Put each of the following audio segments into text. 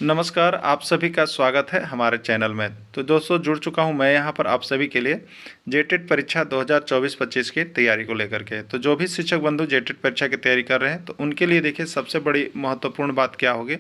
नमस्कार, आप सभी का स्वागत है हमारे चैनल में। तो दोस्तों जुड़ चुका हूं मैं यहां पर आप सभी के लिए जेटेट परीक्षा 2024-25 की तैयारी को लेकर के। तो जो भी शिक्षक बंधु जेटेट परीक्षा की तैयारी कर रहे हैं तो उनके लिए देखिए सबसे बड़ी महत्वपूर्ण बात क्या होगी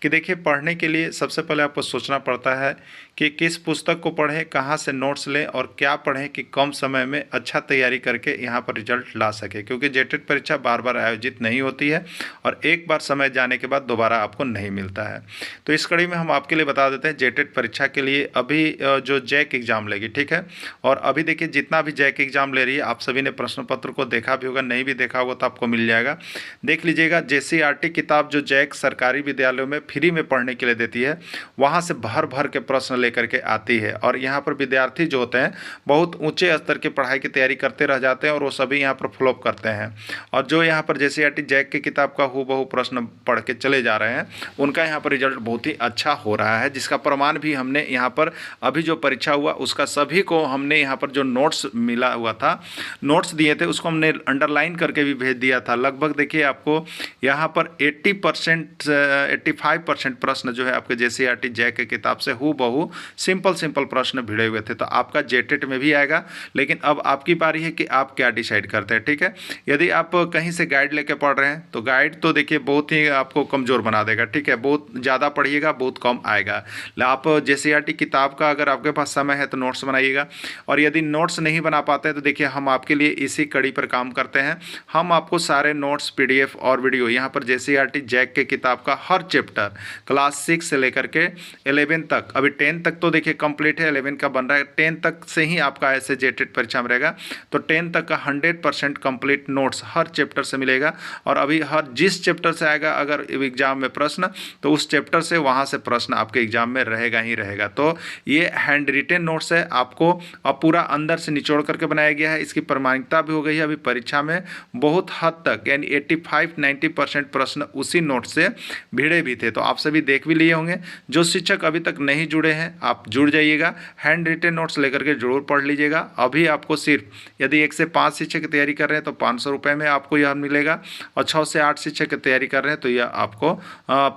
कि देखिए पढ़ने के लिए सबसे पहले आपको सोचना पड़ता है कि किस पुस्तक को पढ़ें, कहाँ से नोट्स लें और क्या पढ़ें कि कम समय में अच्छा तैयारी करके यहाँ पर रिजल्ट ला सके, क्योंकि जेटेट परीक्षा बार बार आयोजित नहीं होती है और एक बार समय जाने के बाद दोबारा आपको नहीं मिलता है। तो इस कड़ी में हम आपके लिए बता देते हैं जेटेट परीक्षा के लिए अभी जो जैक एग्ज़ाम लेगी, ठीक है। और अभी देखिए जितना भी जैक एग्ज़ाम ले रही है आप सभी ने प्रश्न पत्र को देखा भी होगा, नहीं भी देखा होगा तो आपको मिल जाएगा, देख लीजिएगा। जेसीईआरटी किताब जो जैक सरकारी विद्यालयों में फ्री में पढ़ने के लिए देती है, वहाँ से भर भर के प्रश्न लेकर के आती है और यहाँ पर विद्यार्थी जो होते हैं बहुत ऊंचे स्तर की पढ़ाई की तैयारी करते रह जाते हैं और वो सभी यहाँ पर फ्लॉप करते हैं। और जो यहाँ पर जेसीईआरटी जैक की किताब का हूबहू प्रश्न पढ़ के चले जा रहे हैं उनका यहाँ पर रिजल्ट बहुत ही अच्छा हो रहा है, जिसका प्रमाण भी हमने यहाँ पर अभी जो परीक्षा हुआ उसका सभी को हमने यहाँ पर जो नोट्स मिला हुआ था, नोट्स दिए थे उसको हमने अंडरलाइन करके भी भेज दिया था। लगभग देखिए आपको यहाँ पर 80% 85% प्रश्न जो है आपके जेसीईआरटी जैक की किताब से हूबहू सिंपल प्रश्न भिड़े हुए थे। तो आपका जेटेट में भी आएगा, लेकिन अब आपकी बारी है कि आप क्या डिसाइड करते हैं, ठीक है। यदि आप कहीं से गाइड लेके पढ़ रहे हैं तो गाइड तो देखिए बहुत ही आपको कमज़ोर बना देगा, ठीक है। बहुत ज़्यादा पढ़िएगा बहुत कम आएगा। आप जेसीईआरटी किताब का अगर आपके पास समय है तो नोट्स बनाइएगा, और यदि नोट्स नहीं बना पाते हैं तो देखिए हम आपके लिए इसी कड़ी पर काम करते हैं। हम आपको सारे नोट्स पीडीएफ और वीडियो यहाँ पर जेसीईआरटी जैक के किताब का हर चैप्टर क्लास 6 से लेकर के 11 तक, अभी 10 तक तो देखिए कंप्लीट है, 11 का बन रहा है, 10 तक से ही आपका ऐसे जेटेट परीक्षा में रहेगा। तो 10 तक का 100% कंप्लीट नोट्स हर चैप्टर से मिलेगा। और अभी हर जिस चैप्टर से आएगा अगर एग्जाम में प्रश्न तो उस चैप्टर से वहाँ से प्रश्न आपके एग्जाम में रहेगा ही रहेगा। तो ये हैंड रिटेन नोट्स है, आपको अब पूरा अंदर से निचोड़ करके बनाया गया है। इसकी प्रामाणिकता भी हो गई है अभी परीक्षा में बहुत हद तक, यानी 85-90% प्रश्न उसी नोट से भिड़े भी थे। तो आप सभी देख भी लिए होंगे। जो शिक्षक अभी तक नहीं जुड़े हैं आप जुड़ जाइएगा, हैंड रिटेन नोट्स लेकर के जरूर पढ़ लीजिएगा। अभी आपको सिर्फ यदि 1 से 5 शिक्षक की तैयारी कर रहे हैं तो 500 रुपये में आपको यह मिलेगा, और 6 से 8 शिक्षक की तैयारी कर रहे हैं तो यह आपको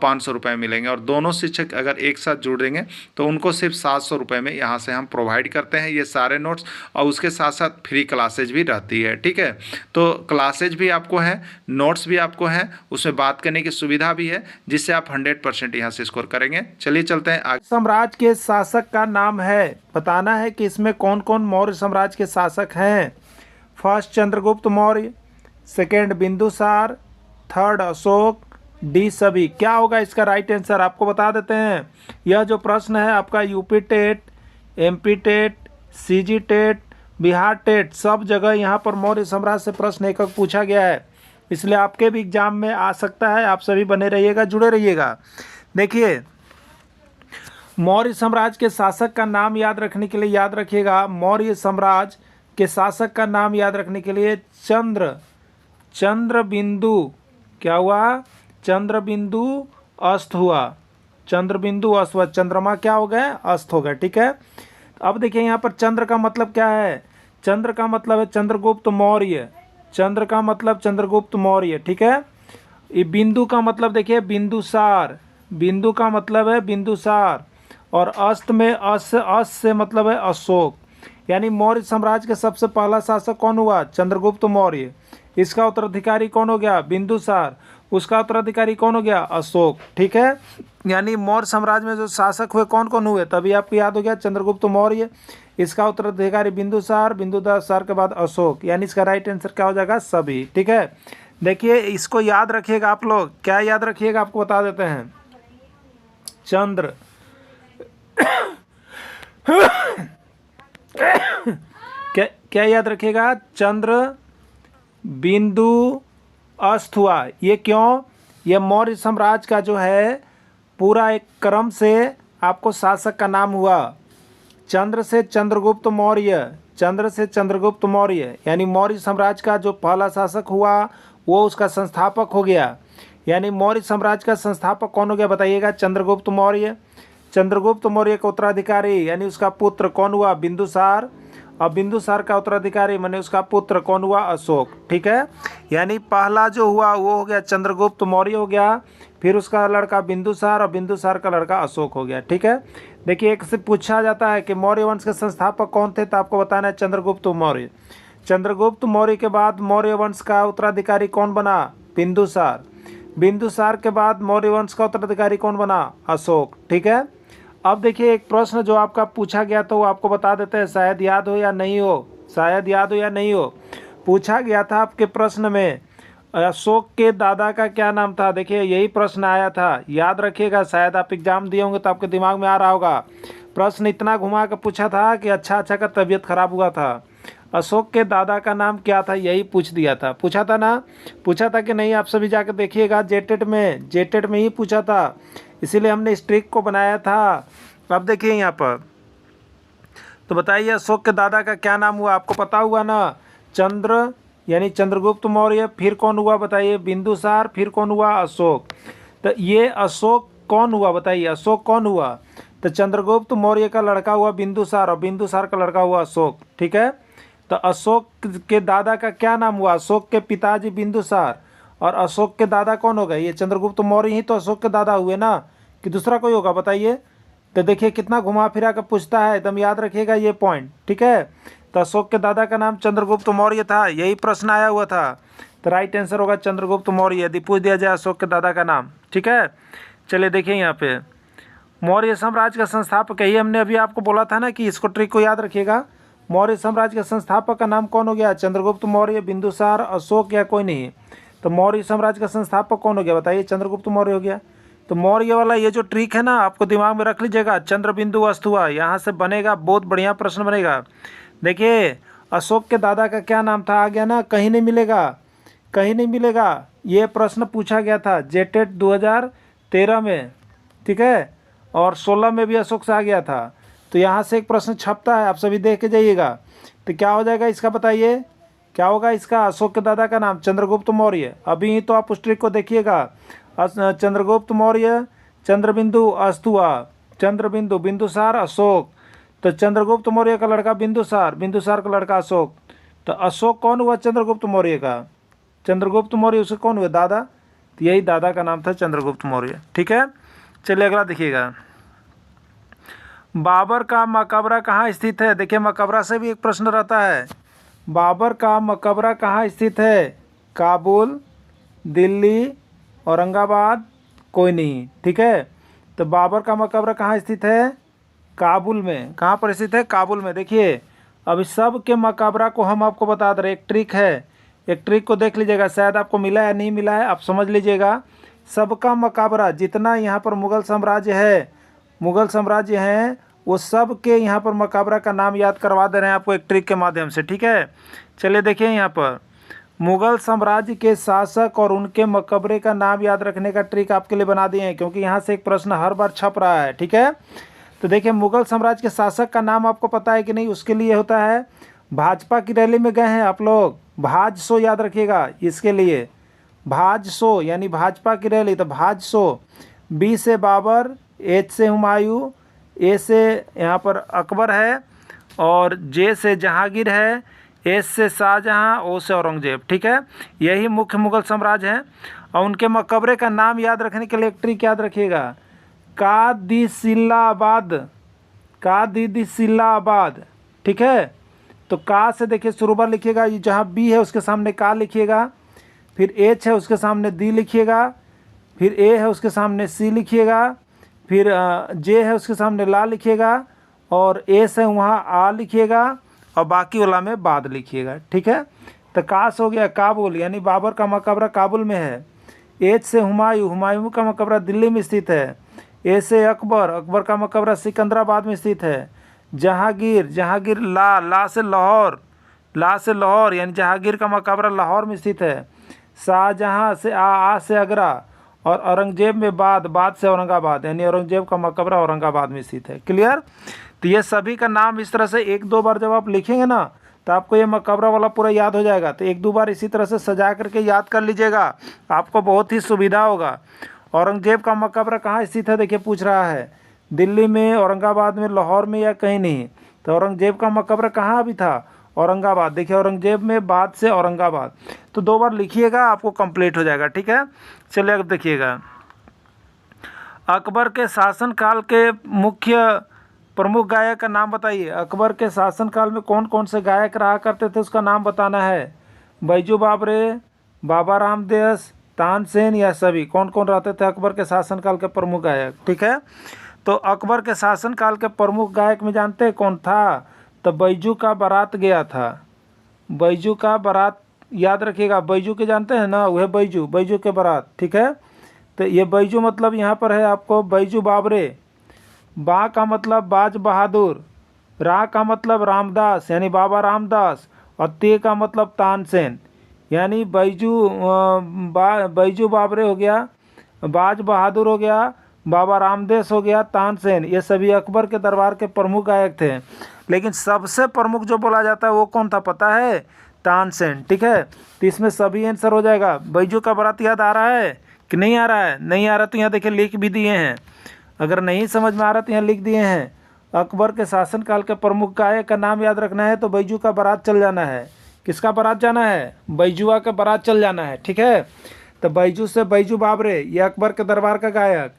500 रुपये मिलेंगे। और दोनों शिक्षक अगर एक साथ जुड़ देंगे तो उनको सिर्फ 700 रुपये में यहाँ से हम प्रोवाइड करते हैं ये सारे नोट्स, और उसके साथ साथ फ्री क्लासेज भी रहती है, ठीक है। तो क्लासेज भी आपको है, नोट्स भी आपको हैं, उसमें बात करने की सुविधा भी है, जिससे आप 100% यहाँ से स्कोर करेंगे। चलिए चलते हैं आगे। साम्राज्य के शासक का नाम है, बताना है कि इसमें कौन कौन मौर्य साम्राज्य के शासक हैं। First Chandragupta Maurya, second Bindusara, third Ashoka, D सभी। क्या होगा इसका राइट आंसर आपको बता देते हैं। यह जो प्रश्न है आपका UP TET, MP TET, CG TET, Bihar TET सब जगह यहाँ पर मौर्य साम्राज्य से प्रश्न एक पूछा गया है, इसलिए आपके भी एग्जाम में आ सकता है। आप सभी बने रहिएगा, जुड़े रहिएगा। देखिए मौर्य साम्राज्य के शासक का नाम याद रखने के लिए याद रखिएगा, मौर्य साम्राज्य के शासक का नाम याद रखने के लिए चंद्रबिंदु क्या हुआ, चंद्रबिंदु अस्त हुआ, चंद्रबिंदु अस्त हुआ, चंद्रमा क्या हो गए, अस्त हो गए, ठीक है। अब देखिए यहाँ पर चंद्र का मतलब क्या है, चंद्र का मतलब है चंद्रगुप्त मौर्य, चंद्र का मतलब चंद्रगुप्त मौर्य, ठीक है। ये बिंदु का मतलब देखिए बिंदुसार, बिंदु का मतलब है बिंदुसार, और अस्त में अस्त से मतलब है अशोक। यानी मौर्य साम्राज्य का सबसे पहला शासक कौन हुआ, चंद्रगुप्त मौर्य। इसका उत्तराधिकारी कौन हो गया, बिंदुसार। उसका उत्तराधिकारी कौन हो गया, अशोक, ठीक है। यानी मौर्य साम्राज्य में जो शासक हुए कौन कौन हुए, तभी आपको याद हो गया चंद्रगुप्त मौर्य, इसका उत्तराधिकारी बिंदुसार, बिंदुसार के बाद अशोक। यानी इसका राइट आंसर क्या हो जाएगा, सभी, ठीक है। देखिए इसको याद रखिएगा आप लोग, क्या याद रखिएगा आपको बता देते हैं। चंद्र क्या याद रखिएगा, चंद्र बिंदु अस्त हुआ। ये क्यों, ये मौर्य साम्राज्य का जो है पूरा एक क्रम से आपको शासक का नाम हुआ। चंद्र से चंद्रगुप्त मौर्य, चंद्र से चंद्रगुप्त मौर्य, यानी मौर्य साम्राज्य का जो पहला शासक हुआ वो उसका संस्थापक हो गया। यानी मौर्य साम्राज्य का संस्थापक कौन हो गया बताइएगा, चंद्रगुप्त मौर्य। चंद्रगुप्त मौर्य का उत्तराधिकारी यानी उसका पुत्र कौन हुआ, बिंदुसार। और बिंदुसार का उत्तराधिकारी माने उसका पुत्र कौन हुआ, अशोक, ठीक है। यानी पहला जो हुआ वो हो गया चंद्रगुप्त मौर्य हो गया, फिर उसका लड़का बिंदुसार और बिंदुसार का लड़का अशोक हो गया। ठीक है, देखिए एक से पूछा जाता है कि मौर्य वंश के संस्थापक कौन थे, तो आपको बताना है चंद्रगुप्त मौर्य। चंद्रगुप्त मौर्य के बाद मौर्य वंश का उत्तराधिकारी कौन बना, बिंदुसार। बिंदुसार के बाद मौर्य वंश का उत्तराधिकारी कौन बना, अशोक। ठीक है, अब देखिए एक प्रश्न जो आपका पूछा गया था वो आपको बता देते हैं, शायद याद हो या नहीं हो, शायद याद हो या नहीं हो। पूछा गया था आपके प्रश्न में अशोक के दादा का क्या नाम था। देखिए यही प्रश्न आया था, याद रखिएगा, शायद आप एग्जाम दिए होंगे तो आपके दिमाग में आ रहा होगा। प्रश्न इतना घुमा कर पूछा था कि अच्छा का तबीयत खराब हुआ था। अशोक के दादा का नाम क्या था, यही पूछ दिया था, पूछा था ना, पूछा था कि नहीं, आप सभी जाकर देखिएगा, जेटेट में ही पूछा था, इसीलिए हमने इस ट्रिक को बनाया था। अब देखिए यहाँ पर, तो बताइए अशोक के दादा का क्या नाम हुआ, आपको पता हुआ ना, चंद्र यानी चंद्रगुप्त मौर्य, फिर कौन हुआ बताइए, बिंदुसार, फिर कौन हुआ, अशोक। तो ये अशोक कौन हुआ बताइए, अशोक कौन हुआ, तो चंद्रगुप्त मौर्य का लड़का हुआ बिंदुसार और बिंदुसार का लड़का हुआ अशोक। ठीक है, तो अशोक के दादा का क्या नाम हुआ, अशोक के पिताजी बिंदुसार, और अशोक के दादा कौन हो गए, ये चंद्रगुप्त मौर्य ही तो अशोक के दादा हुए ना, कि दूसरा कोई होगा बताइए। तो देखिए कितना घुमा फिरा कर पूछता है, एकदम याद रखिएगा ये पॉइंट। ठीक है, तो अशोक के दादा का नाम चंद्रगुप्त मौर्य था, यही प्रश्न आया हुआ था, तो राइट आंसर होगा चंद्रगुप्त मौर्य, यदि पूछ दिया जाए अशोक के दादा का नाम। ठीक है, चलिए देखिए यहाँ पे मौर्य साम्राज्य का संस्थापक, यही हमने अभी आपको बोला था ना कि इसको ट्रिक को याद रखिएगा। मौर्य साम्राज्य के संस्थापक का नाम कौन हो गया, चंद्रगुप्त मौर्य, बिंदुसार, अशोक या कोई नहीं। तो मौर्य साम्राज्य का संस्थापक कौन हो गया बताइए, चंद्रगुप्त मौर्य हो गया। तो मौर्य वाला ये जो ट्रिक है ना, आपको दिमाग में रख लीजिएगा, चंद्रबिंदु अस्त हुआ, यहाँ से बनेगा, बहुत बढ़िया प्रश्न बनेगा। देखिए अशोक के दादा का क्या नाम था, आ गया ना, कहीं नहीं मिलेगा, कहीं नहीं मिलेगा, ये प्रश्न पूछा गया था जेटेट 2013 में। ठीक है, और 16 में भी अशोक से आ गया था, तो यहाँ से एक प्रश्न छपता है, आप सभी देख के जाइएगा। तो क्या हो जाएगा इसका बताइए, क्या होगा इसका, अशोक के दादा का नाम चंद्रगुप्त मौर्य। अभी तो आप उस ट्रिक को देखिएगा, चंद्रगुप्त मौर्य, चंद्रबिंदु अस्त हुआ, चंद्रबिंदु बिंदुसार अशोक, तो चंद्रगुप्त मौर्य का लड़का बिंदुसार, बिंदुसार का लड़का अशोक। तो अशोक कौन हुआ चंद्रगुप्त मौर्य का, चंद्रगुप्त मौर्य उसके कौन हुए, दादा, तो यही दादा का नाम था चंद्रगुप्त मौर्य। ठीक है, चलिए अगला देखिएगा, बाबर का मकबरा कहाँ स्थित है। देखिए मकबरा से भी एक प्रश्न रहता है, बाबर का मकबरा कहाँ स्थित है, काबुल, दिल्ली, औरंगाबाद, कोई नहीं। ठीक है, तो बाबर का मकबरा कहाँ स्थित है, काबुल में। कहाँ पर स्थित है, काबुल में। देखिए अभी सब के मकबरा को हम आपको बता दे रहे, एक ट्रिक है, एक ट्रिक को देख लीजिएगा, शायद आपको मिला है नहीं मिला है, आप समझ लीजिएगा। सबका मकबरा जितना यहाँ पर मुग़ल साम्राज्य है, मुग़ल साम्राज्य हैं, वो सब के यहाँ पर मकबरा का नाम याद करवा दे रहे हैं आपको एक ट्रिक के माध्यम से। ठीक है, चलिए देखिए यहाँ पर मुग़ल साम्राज्य के शासक और उनके मकबरे का नाम याद रखने का ट्रिक आपके लिए बना दिए हैं, क्योंकि यहाँ से एक प्रश्न हर बार छप रहा है। ठीक है, तो देखिए मुग़ल साम्राज्य के शासक का नाम आपको पता है कि नहीं, उसके लिए होता है, भाजपा की रैली में गए हैं आप लोग, भाजसो याद रखिएगा, इसके लिए भाजसो यानी भाजपा की रैली, तो भाजसो। बी से बाबर, एच से हुमायूं, ए से यहाँ पर अकबर है, और जे से जहांगीर है, एस से शाहजहां, ओ से औरंगजेब। ठीक है, यही मुख्य मुग़ल साम्राज्य हैं, और उनके मकबरे का नाम याद रखने के लिए एक ट्रिक याद रखिएगा, कादिसिल्लाबाद, कादिसिल्लाबाद। ठीक है, तो का से देखिए शुरू लिखिएगा, ये जहाँ बी है उसके सामने का लिखिएगा, फिर एच है उसके सामने दी लिखिएगा, फिर ए है उसके सामने सी लिखिएगा, फिर जे है उसके सामने ला लिखिएगा, और एस है वहाँ आ लिखिएगा, और बाकी वाला में बाद लिखिएगा। ठीक है, तो कास हो गया काबुल, यानी बाबर का मकबरा काबुल में है। एच से हुमायूं, हुमायूं का मकबरा दिल्ली में स्थित है। ए से अकबर, अकबर का मकबरा सिकंदराबाद में स्थित है। जहांगीर, जहांगीर ला से लाहौर, ला से लाहौर यानी जहांगीर का मकबरा लाहौर में स्थित है। शाहजहां से आ से आगरा, और औरंगजेब में बाद से औरंगाबाद, यानी औरंगजेब का मकबरा औरंगाबाद में स्थित है। क्लियर, तो ये सभी का नाम इस तरह से एक दो बार जब आप लिखेंगे ना, तो आपको ये मकबरा वाला पूरा याद हो जाएगा। तो एक दो बार इसी तरह से सजा करके याद कर लीजिएगा, आपको बहुत ही सुविधा होगा। औरंगजेब का मकबरा कहाँ स्थित है, देखिए पूछ रहा है, दिल्ली में, औरंगाबाद में, लाहौर में, या कहीं नहीं। तो औरंगजेब का मकबरा कहाँ अभी था, औरंगाबाद। देखिए औरंगजेब में बाद से औरंगाबाद, तो दो बार लिखिएगा, आपको कंप्लीट हो जाएगा। ठीक है, चलिए अब देखिएगा, अकबर के शासनकाल के मुख्य प्रमुख गायक का नाम बताइए। अकबर के शासनकाल में कौन कौन से गायक रहा करते थे उसका नाम बताना है। बैजू बावरे, बाबा रामदास, तानसेन या सभी, कौन कौन रहते थे अकबर के शासनकाल के प्रमुख गायक। ठीक है, तो अकबर के शासनकाल के प्रमुख गायक में जानते हैं कौन था? तो बैजू का बारात गया था। बैजू का बारात याद रखिएगा, बैजू के जानते हैं ना, वह बैजू, बैजू के बारात। ठीक है, तो ये बैजू मतलब यहाँ पर है आपको बैजू बावरे। बा का मतलब बाज बहादुर, रा का मतलब रामदास यानी बाबा रामदास, और ते का मतलब तानसेन यानी बैजू बावरे हो गया, बाज बहादुर हो गया, बाबा रामदास हो गया, तानसेन, ये सभी अकबर के दरबार के प्रमुख गायक थे। लेकिन सबसे प्रमुख जो बोला जाता है वो कौन था पता है? तानसेन। ठीक है, तो इसमें सभी आंसर हो जाएगा। बैजू का बारात याद आ रहा है कि नहीं आ रहा है? नहीं आ रहा तो यहाँ देखिए लिख भी दिए हैं, अगर नहीं समझ में आ रहा तो यहाँ लिख दिए हैं। अकबर के शासनकाल के प्रमुख गायक का नाम याद रखना है तो बैजू का बारात चल जाना है। किसका बारात जाना है? बैजुआ का बारात चल जाना है। ठीक है, तो बैजू से बैजू बावरे, ये अकबर के दरबार का गायक।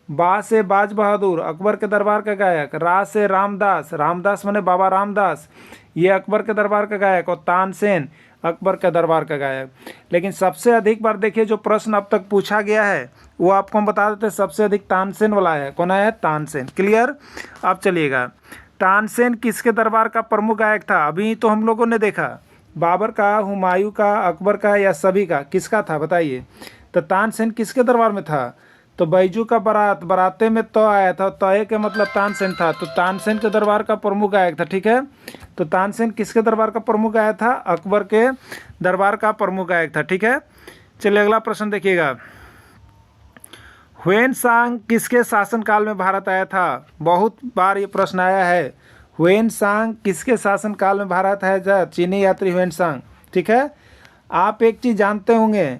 बा से बाज बहादुर, अकबर के दरबार का गायक। रा से रामदास, रामदास माने बाबा रामदास, ये अकबर के दरबार का गायक। और तानसेन अकबर के दरबार का गायक। लेकिन सबसे अधिक बार देखिए जो प्रश्न अब तक पूछा गया है वो आपको हम बता देते हैं, सबसे अधिक तानसेन वाला है। कौन है? तानसेन। क्लियर? अब चलिएगा, तानसेन किसके दरबार का प्रमुख गायक था? अभी तो हम लोगों ने देखा बाबर का, हुमायूं का, अकबर का या सभी का, किसका था बताइए? तो तानसेन किसके दरबार में था? तो बैजू का बारात, बाराते में तो आया था, तय के मतलब तानसेन था, तो तानसेन के दरबार का प्रमुख गायक था। ठीक है, तो तानसेन किसके दरबार का प्रमुख गायक था? अकबर के दरबार का प्रमुख गायक था। ठीक है, चलिए अगला प्रश्न देखिएगा। ह्वेन-सांग किसके शासनकाल में भारत आया था? बहुत बार ये प्रश्न आया है। ह्वेन-सांग किसके शासनकाल में भारत आया था? चीनी यात्री ह्वेन-सांग। ठीक है, आप एक चीज़ जानते होंगे,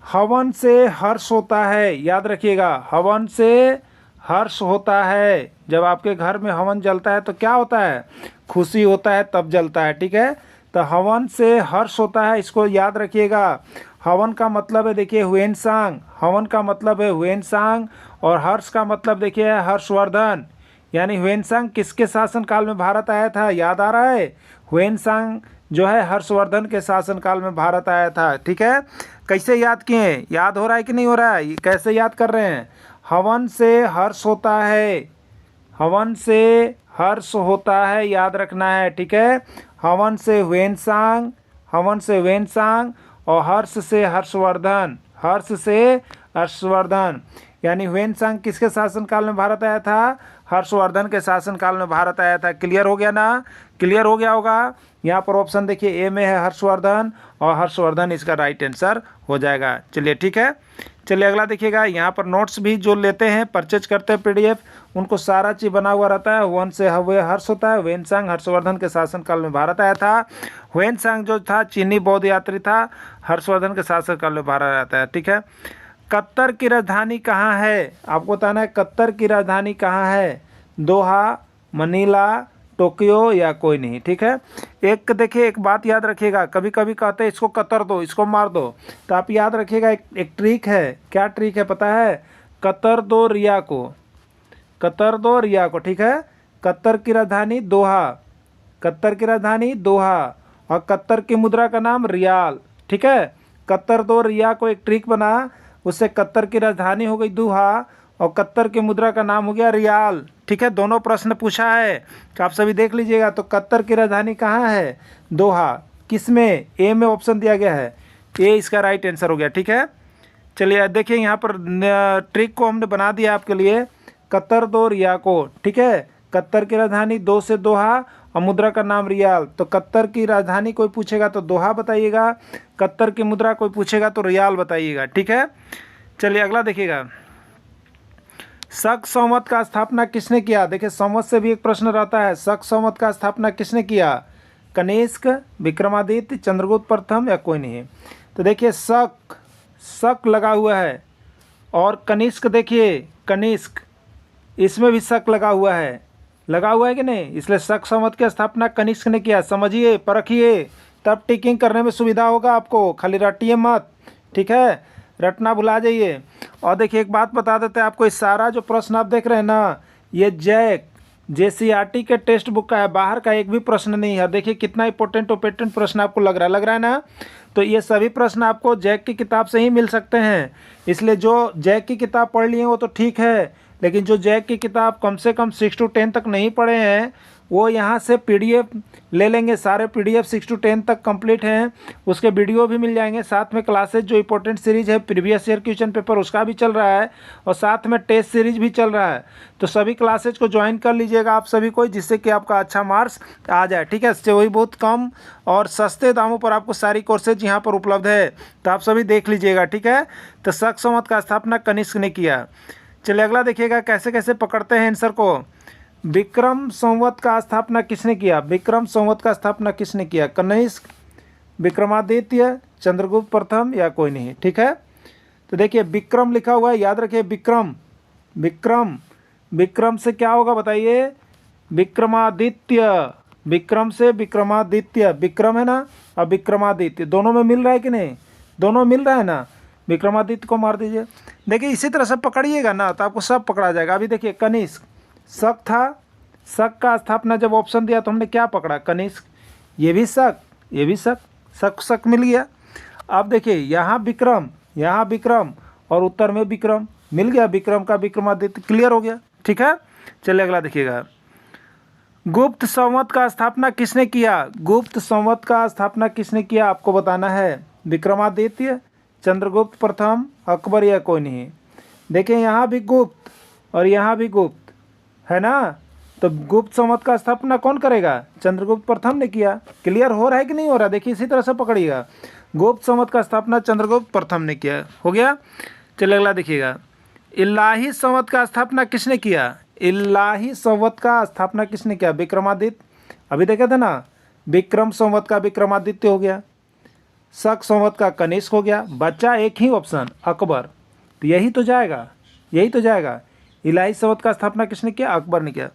हवन से हर्ष होता है, याद रखिएगा, हवन से हर्ष होता है। जब आपके घर में हवन जलता है तो क्या होता है? खुशी होता है, तब जलता है। ठीक है, तो हवन से हर्ष होता है, इसको याद रखिएगा। हवन का मतलब है देखिए ह्वेन-सांग, हवन का मतलब है ह्वेन-सांग, और हर्ष का मतलब देखिए हर्षवर्धन। यानी ह्वेन-सांग किसके शासनकाल में भारत आया था? याद आ रहा है? ह्वेन-सांग जो है हर्षवर्धन के शासनकाल में भारत आया था। ठीक है, कैसे याद किए? याद हो रहा है कि नहीं हो रहा है? कैसे याद कर रहे हैं? हवन से हर्ष होता है, हवन से हर्ष होता है, याद रखना है। ठीक है, हवन से ह्वेन-सांग, हवन से ह्वेन-सांग, और हर्ष से हर्षवर्धन, हर्ष से हर्षवर्धन। यानी ह्वेन-सांग किसके शासनकाल में भारत आया था? हर्षवर्धन के शासनकाल में भारत आया था। क्लियर हो गया ना? क्लियर हो गया होगा। यहाँ पर ऑप्शन देखिए ए में है हर्षवर्धन, और हर्षवर्धन इसका राइट आंसर हो जाएगा। चलिए ठीक है, चलिए अगला देखिएगा। यहाँ पर नोट्स भी जो लेते हैं, परचेज करते हैं पीडीएफ, उनको सारा चीज़ बना हुआ रहता है। वन से हवे हर्ष होता है, ह्वेन-सांग हर्षवर्धन के शासनकाल में भारत आया था। ह्वेन-सांग जो था चीनी बौद्ध यात्री था, हर्षवर्धन के शासनकाल में भारत आता है। ठीक है, कतर की राजधानी कहाँ है? आपको बताना है कतर की राजधानी कहाँ है? दोहा, मनीला, टोक्यो या कोई नहीं। ठीक है, एक देखिए एक बात याद रखिएगा, कभी कभी कहते हैं इसको कतर दो, इसको मार दो, तो आप याद रखिएगा एक ट्रिक है। क्या ट्रिक है पता है? कतर दो रिया को, कतर दो रिया को। ठीक है, कतर की राजधानी दोहा, कतर की राजधानी दोहा, और कतर की मुद्रा का नाम रियाल। ठीक है, कतर दो रिया को एक ट्रिक बना, उससे कतर की राजधानी हो गई दोहा, और कतर की मुद्रा का नाम हो गया रियाल। ठीक है, दोनों प्रश्न पूछा है तो आप सभी देख लीजिएगा। तो कतर की राजधानी कहाँ है? दोहा। किस में? ए में ऑप्शन दिया गया है, ए इसका राइट आंसर हो गया। ठीक है, चलिए देखिए यहाँ पर ट्रिक को हमने बना दिया आपके लिए, कतर दो रिया को। ठीक है, कतर की राजधानी दो से दोहा, और मुद्रा का नाम रियाल। तो कतर की राजधानी कोई पूछेगा तो दोहा बताइएगा, कतर की मुद्रा कोई पूछेगा तो रियाल बताइएगा। ठीक है, चलिए अगला देखिएगा। शक संवत का स्थापना किसने किया? देखिए संवत से भी एक प्रश्न रहता है, शक संवत का स्थापना किसने किया? कनिष्क, विक्रमादित्य, चंद्रगुप्त प्रथम या कोई नहीं? तो देखिए शक, शक लगा हुआ है, और कनिष्क देखिए कनिष्क, इसमें भी शक लगा हुआ है, लगा हुआ है कि नहीं? इसलिए शक संवत की स्थापना कनिष्क ने किया। समझिए, परखिए, तब टिकिंग करने में सुविधा होगा आपको, खाली रटिए मत। ठीक है, रटना भुला जाइए। और देखिए एक बात बता देते हैं आपको, इस सारा जो प्रश्न आप देख रहे हैं ना, ये JCERT के टेक्स्ट बुक का है, बाहर का एक भी प्रश्न नहीं है। देखिए कितना इंपॉर्टेंट प्रश्न आपको लग रहा है ना। तो ये सभी प्रश्न आपको जैक की किताब से ही मिल सकते हैं। इसलिए जो जैक की किताब पढ़ लिए वो तो ठीक है, लेकिन जो जैक की किताब कम से कम 6 to 10 तक नहीं पढ़े हैं, वो यहाँ से PDF ले लेंगे। सारे PDF 6 to 10 तक कंप्लीट हैं, उसके वीडियो भी मिल जाएंगे। साथ में क्लासेज जो इंपॉर्टेंट सीरीज है, प्रीवियस ईयर क्वेश्चन पेपर उसका भी चल रहा है, और साथ में टेस्ट सीरीज भी चल रहा है। तो सभी क्लासेज को ज्वाइन कर लीजिएगा आप सभी को, जिससे कि आपका अच्छा मार्क्स आ जाए। ठीक है, इससे वही बहुत कम और सस्ते दामों पर आपको सारी कोर्सेज यहाँ पर उपलब्ध है, तो आप सभी देख लीजिएगा। ठीक है, तो शक संवत का स्थापना कनिष्क ने किया। चलिए अगला देखिएगा कैसे कैसे पकड़ते हैं आंसर को। विक्रम संवत का स्थापना किसने किया? विक्रम संवत का स्थापना किसने किया? कनिष्क, विक्रमादित्य, चंद्रगुप्त प्रथम या कोई नहीं? ठीक है, तो देखिए विक्रम लिखा हुआ है, याद रखिए विक्रम। विक्रम, विक्रम से क्या होगा बताइए? विक्रमादित्य। विक्रम से विक्रमादित्य, विक्रम है ना, और विक्रमादित्य दोनों में मिल रहा है कि नहीं? दोनों मिल रहा है ना। विक्रमादित्य को मार दीजिए। देखिए इसी तरह से पकड़िएगा ना तो आपको सब पकड़ा जाएगा। अभी देखिए कनिष्क, शक था, शक का स्थापना जब ऑप्शन दिया तो हमने क्या पकड़ा? कनिष्क। ये भी शक, ये भी शक, शक शक मिल गया। अब देखिए यहाँ विक्रम और उत्तर में विक्रम मिल गया, विक्रम का विक्रमादित्य, क्लियर हो गया। ठीक है, चलिए अगला देखिएगा। गुप्त संवत का स्थापना किसने किया? गुप्त संवत का स्थापना किसने किया आपको बताना है। विक्रमादित्य, चंद्रगुप्त प्रथम, अकबर या कोई नहीं? देखिए यहाँ भी गुप्त और यहाँ भी गुप्त है ना, तो गुप्त संवत का स्थापना कौन करेगा? चंद्रगुप्त प्रथम ने किया। क्लियर हो रहा है कि नहीं हो रहा? देखिए इसी तरह से पकड़िएगा, गुप्त संवत का स्थापना चंद्रगुप्त प्रथम ने किया। हो गया, चलिए अगला देखिएगा। इलाही संवत का स्थापना किसने किया? इलाही संवत का स्थापना किसने किया? विक्रमादित्य। अभी देखे थे ना, विक्रम संवत का विक्रमादित्य हो गया, शक संवत का कनिष्क हो गया, बचा एक ही ऑप्शन अकबर। तो यही तो जाएगा, यही तो जाएगा। इलाही संवत का स्थापना किसने किया? अकबर ने किया।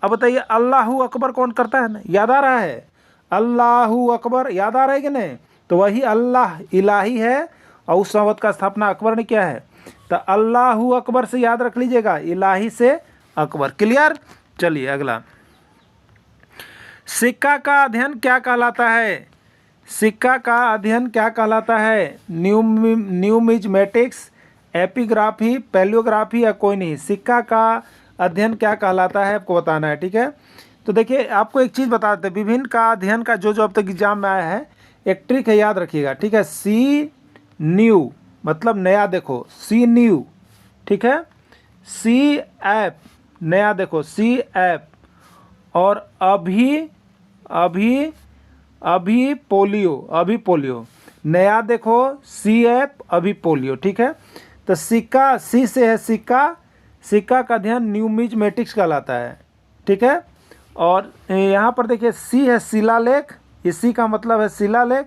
अब बताइए अल्लाहू अकबर कौन करता है ना? याद आ रहा है? अल्लाहू अकबर याद आ रहा है कि नहीं? तो वही अल्लाह इलाही है और उस संवत का स्थापना अकबर ने किया है। तो अल्लाहू अकबर से याद रख लीजिएगा, इलाही से अकबर। क्लियर। चलिए अगला, सिक्का का अध्ययन क्या कहलाता है? सिक्का का अध्ययन क्या कहलाता है? न्यूमिज्मेटिक्स, एपिग्राफी, पैलियोग्राफी या कोई नहीं? सिक्का का अध्ययन क्या कहलाता है आपको बताना है। ठीक है, तो देखिए आपको एक चीज़ बता देते हैं, विभिन्न का अध्ययन का जो अब तक एग्जाम में आया है, एक ट्रिक है, याद रखिएगा। ठीक है, सी न्यू मतलब नया देखो, सी न्यू। ठीक है, सी ऐप नया देखो, सी ऐप, और अभी पोलियो नया देखो, सी ऐप, अभी पोलियो। ठीक है, तो सिक्का, सी से है सिक्का, सिक्का का अध्ययन न्यूमिज्मेटिक्स कहलाता है। ठीक है, और यहाँ पर देखिए सी है शिलालेख, इसी का मतलब है शिलालेख,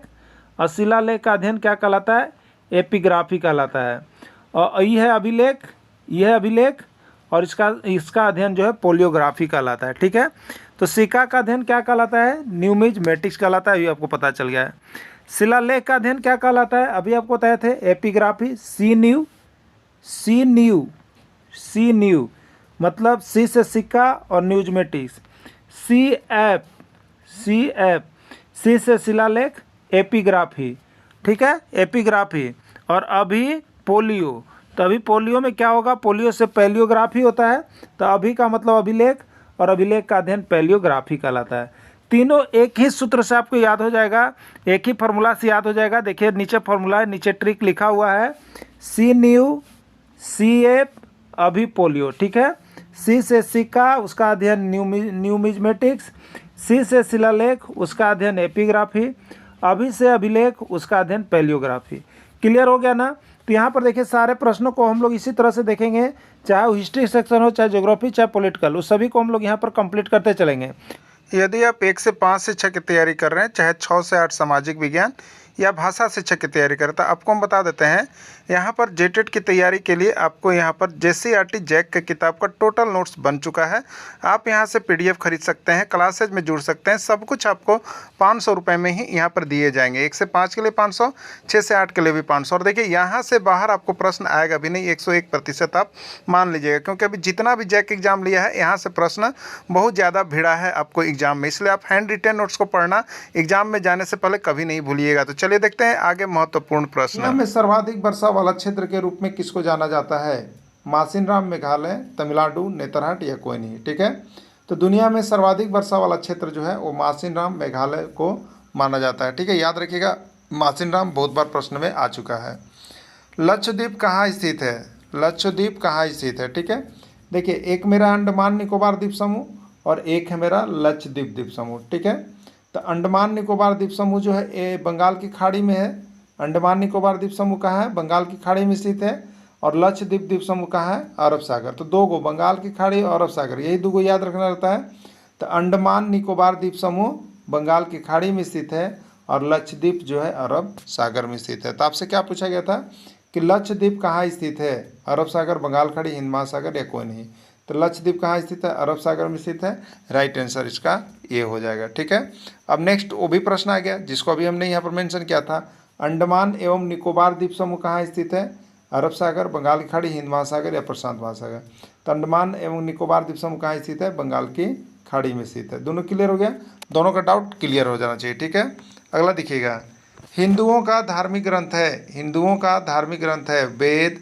और शिलालेख का अध्ययन क्या कहलाता है? एपिग्राफी कहलाता है। और ये है अभिलेख, यह है अभिलेख, और इसका अध्ययन जो है पोलियोग्राफी कहलाता है। ठीक है, तो सिक्का का अध्ययन क्या कहलाता है? न्यूमिज्मेटिक्स कहलाता है, अभी आपको पता चल गया है। शिलालेख का अध्ययन क्या कहलाता है? अभी आपको बताए थे, एपिग्राफी। सी न्यू मतलब सी से सिक्का और न्यूजमेटिक्स। सी ऐप, सी से शिलालेख, एपिग्राफी। ठीक है, एपिग्राफी। और अभी पोलियो, तो अभी पोलियो में क्या होगा? पोलियो से पैलियोग्राफी होता है, तो अभी का मतलब अभिलेख, और अभिलेख का अध्ययन पैलियोग्राफी कहलाता है। तीनों एक ही सूत्र से आपको याद हो जाएगा, एक ही फार्मूला से याद हो जाएगा। देखिए नीचे फार्मूला है, नीचे ट्रिक लिखा हुआ है, सी न्यू, सी ऐप, अभी पोलियो। ठीक है, सी से सिक्का, उसका अध्ययन न्यूमिज्मेटिक्स, सी से शिलालेख, उसका अध्ययन एपिग्राफी, अभी से अभिलेख, उसका अध्ययन पैलियोग्राफी। क्लियर हो गया ना? तो यहाँ पर देखिए सारे प्रश्नों को हम लोग इसी तरह से देखेंगे, चाहे वो हिस्ट्री सेक्शन हो, चाहे ज्योग्राफी, चाहे पॉलिटिकल, उस सभी को हम लोग यहाँ पर कंप्लीट करते चलेंगे। यदि आप 1 से 5 शिक्षक की तैयारी कर रहे हैं, चाहे 6 से 8 सामाजिक विज्ञान या भाषा शिक्षक की तैयारी करें, तो आपको हम बता देते हैं यहाँ पर जेटेट की तैयारी के लिए आपको यहाँ पर JCRT जैक के किताब का टोटल नोट्स बन चुका है। आप यहाँ से PDF खरीद सकते हैं, क्लासेज में जुड़ सकते हैं। सब कुछ आपको 500 रुपये में ही यहाँ पर दिए जाएंगे। 1 से 5 के लिए 500, 6 से 8 के लिए भी 500। और देखिए यहाँ से बाहर आपको प्रश्न आएगा भी नहीं, 101% आप मान लीजिएगा, क्योंकि अभी जितना भी जैक एग्जाम लिया है यहाँ से प्रश्न बहुत ज़्यादा भिड़ा है आपको एग्जाम में। इसलिए आप हैंड रिटेन नोट्स को पढ़ना एग्जाम में जाने से पहले कभी नहीं भूलिएगा। तो चलिए देखते हैं आगे महत्वपूर्ण प्रश्न में सर्वाधिक वर्षा वाला क्षेत्र के रूप में किसको जाना जाता है? मासिनराम मेघालय, तमिलनाडु, नेतरहाट या कोई नहीं। ठीक है, तो दुनिया में सर्वाधिक वर्षा वाला क्षेत्र जो है वो मासिनराम मेघालय को माना जाता है। ठीक है, याद रखिएगा, मासिनराम बहुत बार प्रश्न में आ चुका है। लक्षद्वीप कहाँ स्थित है? लक्षद्वीप कहाँ स्थित है? ठीक है, देखिए एक मेरा अंडमान निकोबार द्वीप समूह और एक है मेरा लक्षद्वीप द्वीप समूह। ठीक है, तो अंडमान निकोबार द्वीप समूह जो है ये बंगाल की खाड़ी में है। अंडमान निकोबार द्वीप समूह कहाँ है? बंगाल की खाड़ी में स्थित है। और लक्षद्वीप द्वीप समूह कहाँ है? अरब सागर। तो दो गो, बंगाल की खाड़ी और अरब सागर, यही दो गो याद रखना रहता है। तो अंडमान निकोबार द्वीप समूह बंगाल की खाड़ी में स्थित है और लक्षद्वीप जो है अरब सागर में स्थित है। तो आपसे क्या पूछा गया था कि लक्षद्वीप कहाँ स्थित है? अरब सागर, बंगाल खाड़ी, हिंद महासागर या कोई नहीं। तो लक्षद्वीप कहाँ स्थित है? अरब सागर में स्थित है। राइट आंसर इसका ये हो जाएगा। ठीक है, अब नेक्स्ट वो भी प्रश्न आ गया जिसको अभी हमने यहाँ पर मेंशन किया था। अंडमान एवं निकोबार द्वीप समूह कहाँ स्थित है? अरब सागर, बंगाल की खाड़ी, हिंद महासागर या प्रशांत महासागर। तो अंडमान एवं निकोबार द्वीप समूह कहाँ स्थित है? बंगाल की खाड़ी में स्थित है। दोनों क्लियर हो गया? दोनों का डाउट क्लियर हो जाना चाहिए। ठीक है, अगला देखिएगा, हिंदुओं का धार्मिक ग्रंथ है, हिंदुओं का धार्मिक ग्रंथ है वेद,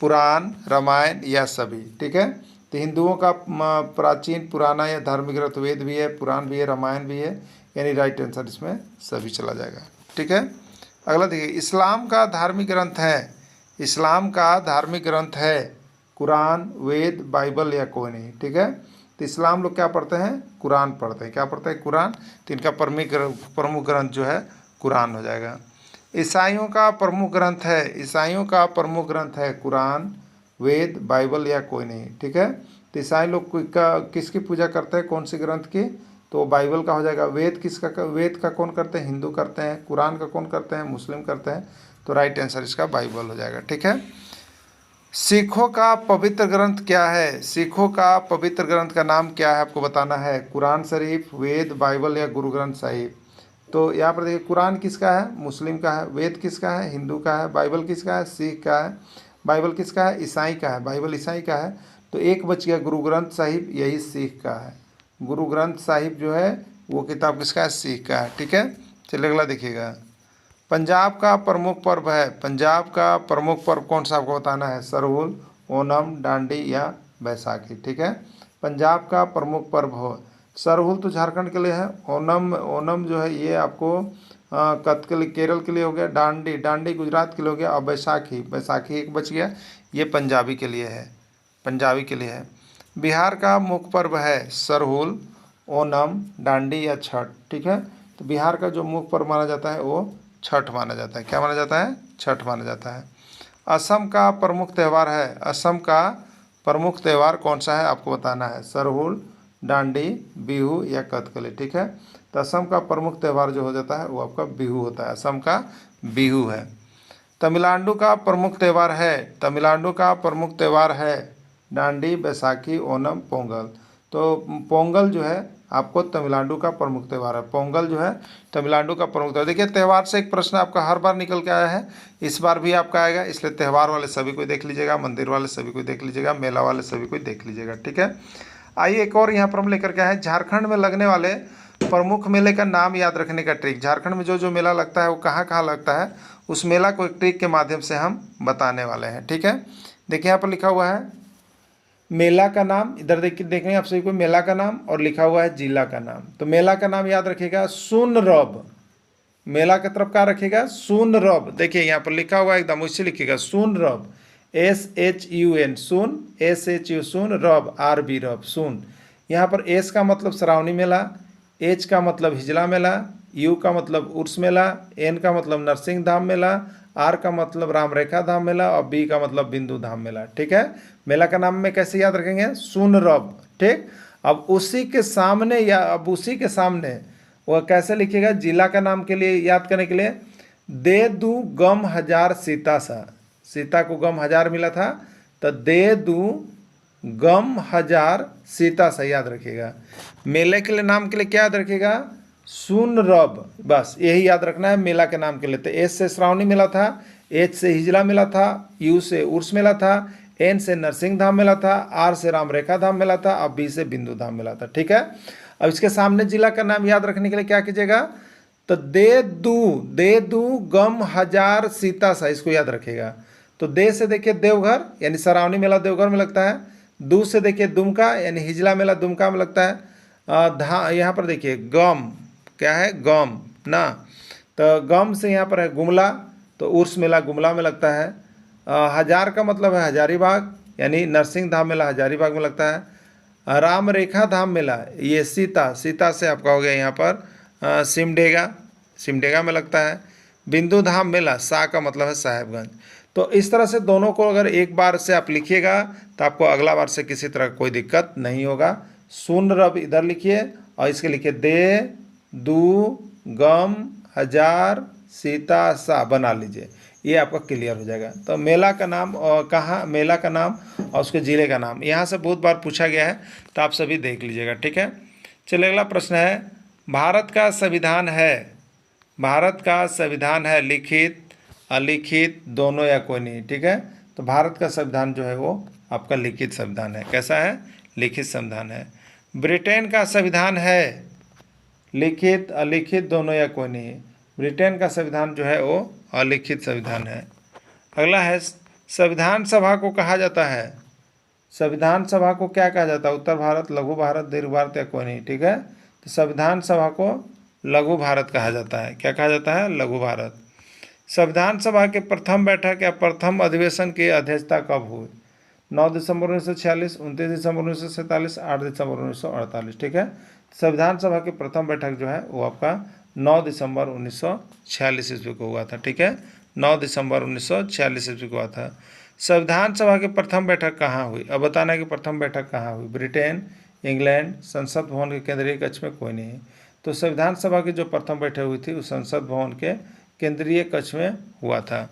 पुराण, रामायण या सभी। ठीक है, तो हिंदुओं का प्राचीन पुराना या धार्मिक ग्रंथ वेद भी है, पुराण भी है, रामायण भी है, यानी राइट आंसर इसमें सभी चला जाएगा। ठीक है, अगला देखिए, इस्लाम का धार्मिक ग्रंथ है, इस्लाम का धार्मिक ग्रंथ है कुरान, वेद, बाइबल या कोई नहीं। ठीक है, तो इस्लाम लोग क्या पढ़ते हैं? कुरान पढ़ते हैं। क्या पढ़ते हैं? कुरान। तो इनका प्रमुख ग्रंथ जो है कुरान हो जाएगा। ईसाइयों का प्रमुख ग्रंथ है, ईसाइयों का प्रमुख ग्रंथ है कुरान, वेद, बाइबल या कोई नहीं। ठीक है, तो ईसाई लोग किसकी पूजा करते हैं? कौन से ग्रंथ की? तो बाइबल का हो जाएगा। वेद किसका? वेद का कौन करते हैं? हिंदू करते हैं। कुरान का कौन करते हैं? मुस्लिम करते हैं। तो राइट आंसर इसका बाइबल हो जाएगा। ठीक है, सिखों का पवित्र ग्रंथ क्या है? सिखों का पवित्र ग्रंथ का नाम क्या है आपको बताना है। कुरान शरीफ, वेद, बाइबल या गुरु ग्रंथ साहिब। तो यहाँ पर देखिए, कुरान किसका है? मुस्लिम का है। वेद किसका है? हिंदू का है। बाइबल किसका है? सिख का है। बाइबल किसका है? ईसाई का है। बाइबल ईसाई का है। तो एक बच गया गुरु ग्रंथ साहिब, यही सिख का है। गुरु ग्रंथ साहिब जो है वो किताब किसका है? सिख का है। ठीक है, चलिए अगला देखिएगा, पंजाब का प्रमुख पर्व है, पंजाब का प्रमुख पर्व कौन सा आपको बताना है? सरहुल, ओणम, डांडी या बैसाखी। ठीक है, पंजाब का प्रमुख पर्व हो, सरहुल तो झारखंड के लिए है, ओणम जो है ये आपको कथकली केरल के लिए हो गया, डांडी गुजरात के लिए हो गया, और बैसाखी एक बच गया, ये पंजाबी के लिए है, पंजाबी के लिए है। बिहार का मुख्य पर्व है सरहुल, ओणम, डांडी या छठ। ठीक है, तो बिहार का जो मुख्य पर्व माना जाता है वो छठ माना जाता है। क्या माना जाता है? छठ माना जाता है। असम का प्रमुख त्यौहार है, असम का प्रमुख त्यौहार कौन सा है आपको बताना है? सरहुल, डांडी, बिहू या कथकली। ठीक है, तो असम का प्रमुख त्यौहार जो हो जाता है वो आपका बिहू होता है, असम का बिहू है। तमिलनाडु का प्रमुख त्यौहार है, तमिलनाडु का प्रमुख त्यौहार है डांडी, बैसाखी, ओणम, पोंगल। तो पोंगल जो है आपको तमिलनाडु का प्रमुख त्यौहार है, पोंगल जो है तमिलनाडु का प्रमुख त्यौहार। देखिए त्यौहार से एक प्रश्न आपका हर बार निकल के आया है, इस बार भी आपका आएगा, इसलिए त्यौहार वाले सभी को देख लीजिएगा, मंदिर वाले सभी को देख लीजिएगा, मेला वाले सभी को देख लीजिएगा। ठीक है, आइए एक और यहाँ पर हम लेकर के आए हैं, झारखंड में लगने वाले प्रमुख मेले का नाम याद रखने का ट्रिक। झारखंड में जो जो मेला लगता है वो कहाँ कहाँ लगता है, उस मेला को एक ट्रिक के माध्यम से हम बताने वाले हैं। ठीक है, देखिए यहाँ पर लिखा हुआ है मेला का नाम, इधर देखेंगे आप सभी को, मेला का नाम और लिखा हुआ है जिला का नाम। तो मेला का नाम याद रखिएगा सुनरब, मेला की तरफ क्या रखिएगा? सुनरब। देखिए यहाँ पर लिखा हुआ है एकदम उससे लिखिएगा सुनरब, SHUN, सुन, SHU सुन, रब RB रब, सुन। यहाँ पर S का मतलब श्रावणी मेला, H का मतलब हिजला मेला, U का मतलब उर्स मेला, N का मतलब नरसिंह धाम मेला, R का मतलब राम रेखा धाम मेला और B का मतलब बिंदु धाम मेला। ठीक है, मेला का नाम में कैसे याद रखेंगे? सुनरब। ठीक, अब उसी के सामने या अब उसी के सामने वह कैसे लिखिएगा? जिला का नाम के लिए याद करने के लिए, दे दू गम हजार सीता सा, सीता को गम 1000 मिला था, तो दे दूं गम 1000 सीता से, याद रखिएगा। मेले के लिए नाम के लिए क्या याद रखिएगा, सुन रब, बस यही याद रखना है मेला के नाम के लिए। तो एस से श्रावणी मिला था, एच से हिजला मिला था, यू से उर्स मिला था, एन से नरसिंह धाम मिला था, आर से राम रेखा धाम मिला था, अब बी से बिंदु धाम मिला था। ठीक है, अब इसके सामने जिला का नाम याद रखने के लिए क्या कीजिएगा, तो दे दू गम 1000 सीता सा, इसको याद रखिएगा। तो दे से देखिए देवघर, यानी श्रावणी मेला देवघर में लगता है। दू से देखिए दुमका, यानी हिजला मेला दुमका में लगता है। यहाँ पर देखिए गम, क्या है, गम ना, तो गम से यहाँ पर है गुमला, तो उर्स मेला गुमला में लगता है। 1000 का मतलब है हजारीबाग, यानी नरसिंह धाम मेला हजारीबाग में लगता है। राम रेखा धाम मेला, ये सीता से आपका हो गया यहाँ पर सिमडेगा में लगता है। बिंदु धाम मेला, सा का मतलब है साहेबगंज। तो इस तरह से दोनों को अगर एक बार से आप लिखिएगा तो आपको अगला बार से किसी तरह कोई दिक्कत नहीं होगा। सुन रब इधर लिखिए और इसके लिखिए दे दू गम 1000 सीता सा, बना लीजिए, ये आपका क्लियर हो जाएगा। तो मेला का नाम और कहाँ, मेला का नाम और उसके ज़िले का नाम यहाँ से बहुत बार पूछा गया है, तो आप सभी देख लीजिएगा। ठीक है, चलिए अगला प्रश्न है, भारत का संविधान है लिखित अलिखित दोनों या कोई नहीं। ठीक है, तो भारत का संविधान जो है वो आपका लिखित संविधान है। कैसा है, लिखित संविधान है। ब्रिटेन का संविधान है लिखित अलिखित दोनों या कोई नहीं, ब्रिटेन का संविधान जो है वो अलिखित संविधान है। अगला है, संविधान सभा को कहा जाता है, संविधान सभा को क्या कहा जाता है, उत्तर भारत, लघु भारत, दीर्घ भारत या कोई नहीं। ठीक है, तो संविधान सभा को लघु भारत कहा जाता है। क्या कहा जाता है, लघु भारत। संविधान सभा के प्रथम बैठक या प्रथम अधिवेशन की अध्यक्षता कब हुई, 9 दिसंबर 1946, 29 दिसंबर 1947, 8 दिसंबर 1948। ठीक है, संविधान सभा की प्रथम बैठक जो है वो आपका 9 दिसंबर 1946 ईस्वी को हुआ था। ठीक है, 9 दिसंबर 1946 ईस्वी को हुआ था। संविधान सभा की प्रथम बैठक कहाँ हुई, अब बताना है कि प्रथम बैठक कहाँ हुई, ब्रिटेन, इंग्लैंड, संसद भवन के केंद्रीय कक्ष में कोई नहीं। तो संविधान सभा की जो प्रथम बैठक हुई थी उस संसद भवन के केंद्रीय कक्ष में हुआ था।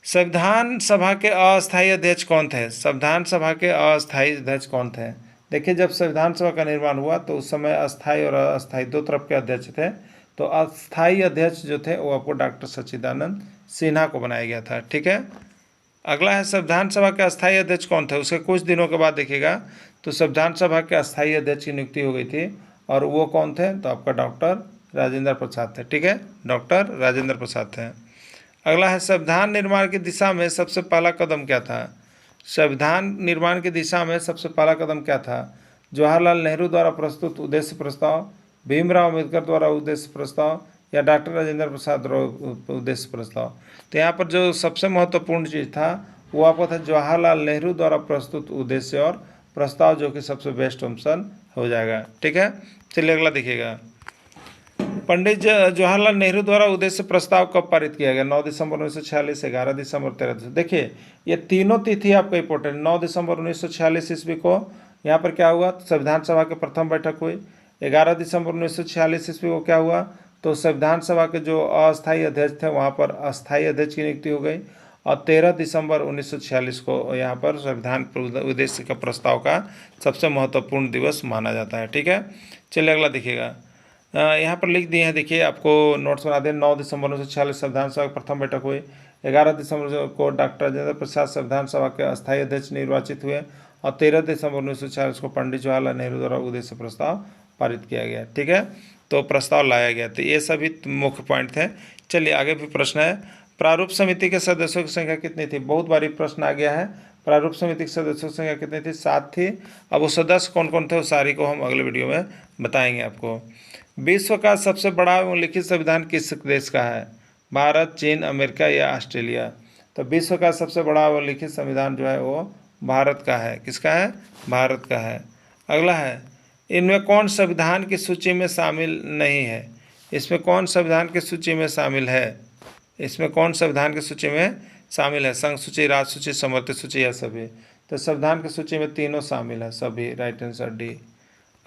संविधान सभा के अस्थायी अध्यक्ष कौन थे, संविधान सभा के अस्थायी अध्यक्ष कौन थे। देखिए, जब संविधान सभा का निर्माण हुआ तो उस समय अस्थायी और अस्थायी दो तरफ के अध्यक्ष थे। तो अस्थायी अध्यक्ष जो थे वो आपको डॉक्टर सच्चिदानंद सिन्हा को बनाया गया था। ठीक है, अगला है, संविधान सभा के अस्थायी अध्यक्ष कौन थे, उसके कुछ दिनों के बाद देखिएगा तो संविधान सभा के अस्थायी अध्यक्ष की नियुक्ति हो गई थी, और वो कौन थे, तो आपका डॉक्टर राजेंद्र प्रसाद थे। ठीक है, डॉक्टर राजेंद्र प्रसाद थे। अगला है, संविधान निर्माण की दिशा में सबसे पहला कदम क्या था, संविधान निर्माण की दिशा में सबसे पहला कदम क्या था, जवाहरलाल नेहरू द्वारा प्रस्तुत उद्देश्य प्रस्ताव, भीमराव अम्बेडकर द्वारा उद्देश्य प्रस्ताव, या डॉक्टर राजेंद्र प्रसाद द्वारा उद्देश्य प्रस्ताव। तो यहाँ पर जो सबसे महत्वपूर्ण चीज़ था वो आपको था जवाहरलाल नेहरू द्वारा प्रस्तुत उद्देश्य और प्रस्ताव, जो कि सबसे बेस्ट ऑप्शन हो जाएगा। ठीक है, चलिए अगला देखिएगा, पंडित जवाहरलाल नेहरू द्वारा उद्देश्य प्रस्ताव कब पारित किया गया, 9 दिसंबर 1946, 11 दिसंबर, 13 दिसंबर। देखिए, ये तीनों तिथि आपका इंपॉर्टेंट। 9 दिसंबर 1946 ईस्वी को यहाँ पर क्या हुआ, संविधान सभा की प्रथम बैठक हुई। 11 दिसंबर 1946 ईस्वी को क्या हुआ, तो संविधान सभा के जो अस्थायी अध्यक्ष थे वहाँ पर अस्थायी अध्यक्ष की नियुक्ति हो गई। और 13 दिसंबर 1946 को यहाँ पर संविधान उद्देश्य का प्रस्ताव का सबसे महत्वपूर्ण दिवस माना जाता है। ठीक है, चलिए अगला देखिएगा, यहाँ पर लिख दिए हैं, देखिए आपको नोट्स बना दें। 9 दिसंबर 1946 संविधान सभा की प्रथम बैठक हुई। 11 दिसंबर को डॉक्टर राजेंद्र प्रसाद संविधान सभा के अस्थायी अध्यक्ष निर्वाचित हुए, और 13 दिसंबर 1946 को पंडित जवाहरलाल नेहरू द्वारा उद्देश्य प्रस्ताव पारित किया गया। ठीक है, तो प्रस्ताव लाया गया। तो ये सभी मुख्य पॉइंट थे। चलिए आगे भी प्रश्न है, प्रारूप समिति के सदस्यों की संख्या कितनी थी, बहुत बारी प्रश्न आ गया है। प्रारूप समिति के सदस्यों की संख्या कितनी थी, 7 थी। अब वो सदस्य कौन कौन थे, वो सारी को हम अगले वीडियो में बताएंगे आपको। विश्व का सबसे बड़ा लिखित संविधान किस देश का है, भारत, चीन, अमेरिका या ऑस्ट्रेलिया। तो विश्व का सबसे बड़ा लिखित संविधान जो है वो भारत का है। किसका है, भारत का है। अगला है, इनमें कौन संविधान की सूची में शामिल नहीं है, इसमें कौन संविधान की सूची में शामिल है, इसमें कौन संविधान की सूची में शामिल है, संघ सूची, राज्य सूची, समवर्ती सूची या सभी। तो संविधान की सूची में तीनों शामिल है, सभी, राइट आंसर डी।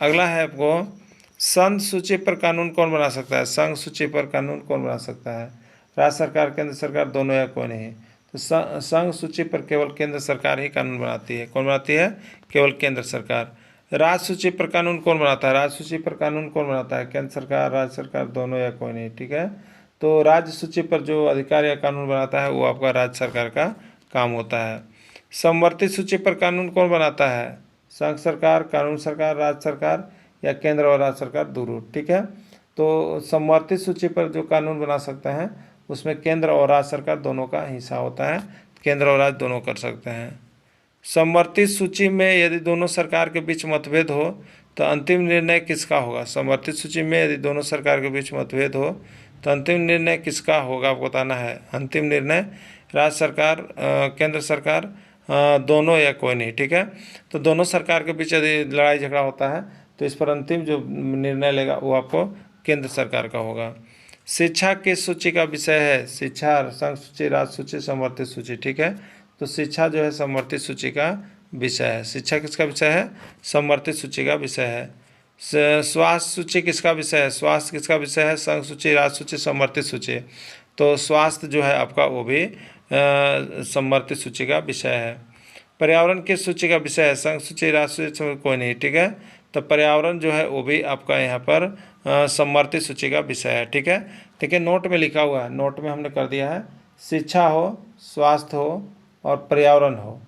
अगला है आपको, संघ सूची पर कानून कौन बना सकता है, संघ सूची पर कानून कौन बना सकता है, राज्य सरकार केंद्र सरकार दोनों या कोई नहीं। तो संघ सूची पर केवल केंद्र सरकार ही कानून बनाती है। कौन बनाती है? केवल केंद्र सरकार। राज्य सूची पर कानून कौन बनाता है? राज्य सूची पर कानून कौन बनाता है? केंद्र सरकार, राज्य सरकार दोनों या कोई नहीं। ठीक है, तो राज्य सूची पर जो अधिकार या कानून बनाता है वो आपका राज्य सरकार का काम होता है। समवर्ती सूची पर कानून कौन बनाता है? संघ सरकार, कानून सरकार, राज्य सरकार या केंद्र और राज्य सरकार दोनों। ठीक है, तो समवर्ती सूची पर जो कानून बना सकते हैं उसमें केंद्र और राज्य सरकार दोनों का हिस्सा होता है। केंद्र और राज्य दोनों कर सकते हैं। समवर्ती सूची में यदि दोनों सरकार के बीच मतभेद हो तो अंतिम निर्णय किसका होगा? समवर्ती सूची में यदि दोनों सरकार के बीच मतभेद हो तो अंतिम निर्णय किसका होगा आपको बताना है। अंतिम निर्णय राज्य सरकार, केंद्र सरकार, दोनों या कोई नहीं। ठीक है, तो दोनों सरकार के बीच यदि लड़ाई झगड़ा होता है तो इस पर अंतिम जो निर्णय लेगा वो आपको केंद्र सरकार का होगा। शिक्षा किस सूची का विषय है? शिक्षा संघ सूची, राज्य सूची, समवर्ती सूची। ठीक है, तो शिक्षा जो है समवर्ती सूची का विषय है। शिक्षा किसका विषय है? समवर्ती सूची का विषय है। स्वास्थ्य सूची किसका विषय है? स्वास्थ्य किसका विषय है? संघ सूची, राज्य सूची, समवर्ती सूची। तो स्वास्थ्य जो है आपका वो भी समवर्ती सूची का विषय है। पर्यावरण किस सूची का विषय है? संघ सूची, राज्य सूची, कोई नहीं। ठीक है, तो पर्यावरण जो है वो भी आपका यहाँ पर समवर्ती सूची का विषय है। ठीक है, देखिए नोट में लिखा हुआ है, नोट में हमने कर दिया है शिक्षा हो, स्वास्थ्य हो और पर्यावरण हो,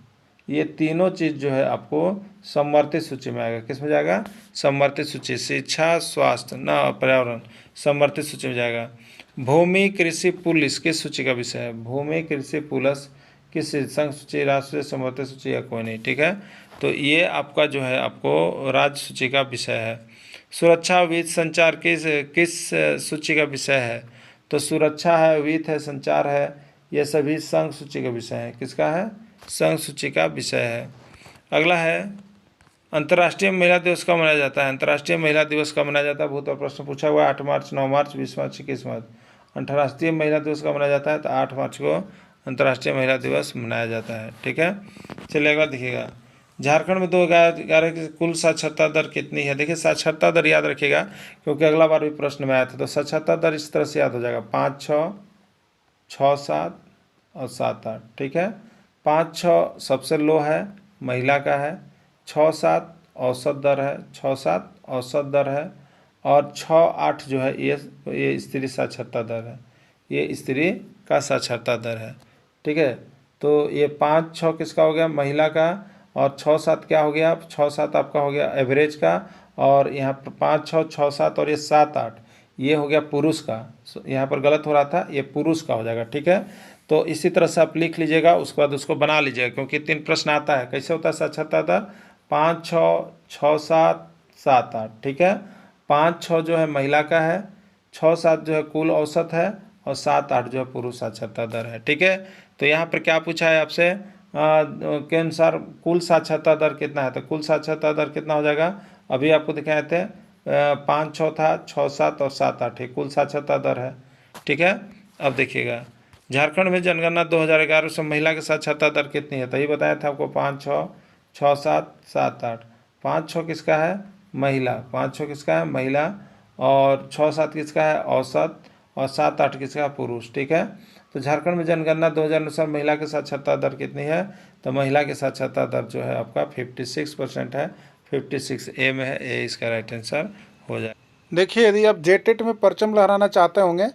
ये तीनों चीज़ जो है आपको समवर्ती सूची में आएगा। किस में जाएगा? समवर्ती सूची। शिक्षा, स्वास्थ्य ना पर्यावरण समवर्ती सूची में जाएगा। भूमि, कृषि, पुलिस किस सूची का विषय है? भूमि, कृषि, पुलिस किस संघ सूची, राष्ट्रीय, समवर्ती सूची या कोई नहीं। ठीक है, तो ये आपका जो है आपको राज्य सूची का विषय है। सुरक्षा, वित्त, संचार किस सूची का विषय है? तो सुरक्षा है, वित्त है, संचार है, ये सभी संघ सूची का विषय है। किसका है? संघ सूची का विषय है। अगला है अंतर्राष्ट्रीय महिला दिवस कब मनाया जाता है? अंतर्राष्ट्रीय महिला दिवस कब मनाया जाता है? बहुत प्रश्न पूछा हुआ है। 8 मार्च, 9 मार्च, 20 मार्च, 21 मार्च। अंतर्राष्ट्रीय महिला दिवस कब मनाया जाता है? तो 8 मार्च को अंतर्राष्ट्रीय महिला दिवस मनाया जाता है। ठीक है, चलिए अगला देखिएगा। झारखंड में 2011 की कुल साक्षरता दर कितनी है? देखिए साक्षरता दर याद रखिएगा क्योंकि अगला बार भी प्रश्न में आया था। तो साक्षरता दर इस तरह से याद हो जाएगा 5, 6, 6, 7 और 7, 8। ठीक है, 5, 6 सबसे लो है, महिला का है। 6, 7 औसत दर है, 6, 7 औसत दर है। और 6, 8 जो है ये स्त्री साक्षरता दर है, ये स्त्री का साक्षरता दर है। ठीक है, तो ये 5, 6 किसका हो गया? महिला का। और 6, 7 क्या हो गया? 6, 7 आपका हो गया एवरेज का। और यहाँ पर 5, 6, 6, 7 और ये 7, 8 ये हो गया पुरुष का। यहाँ पर गलत हो रहा था, ये पुरुष का हो जाएगा। ठीक है, तो इसी तरह से आप लिख लीजिएगा, उसके बाद उसको बना लीजिएगा क्योंकि 3 प्रश्न आता है। कैसे होता है साक्षरता दर? 5, 6, 6, 7, 7, 8। ठीक है, 5, 6 जो है महिला का है, 6, 7 जो है कुल औसत है और 7, 8 जो है पुरुष साक्षरता दर है। ठीक है, तो यहाँ पर क्या पूछा है आपसे के अनुसार कुल साक्षरता दर कितना है? तो कुल साक्षरता दर कितना हो जाएगा? अभी आपको दिखाए थे 5, 6 था, 6, 7 और 7, 8 ये कुल साक्षरता दर है। ठीक है, अब देखिएगा झारखंड में जनगणना 2011 से महिला की साक्षरता दर कितनी है? तो ये बताया था आपको 5, 6, 6, 7, 7, 8। 5, 6 किसका है? महिला। 5, 6 किसका है? महिला। और 6, 7 किसका है? औसत। और 7, 8 किसका है? पुरुष। ठीक है, तो झारखंड में जनगणना 2000 अनुसार महिला की साक्षरता दर कितनी है? तो महिला की साक्षरता दर जो है आपका 56% है। 56 ए में है, ए इसका राइट आंसर हो जाए। देखिए यदि आप जेटेट में परचम लहराना चाहते होंगे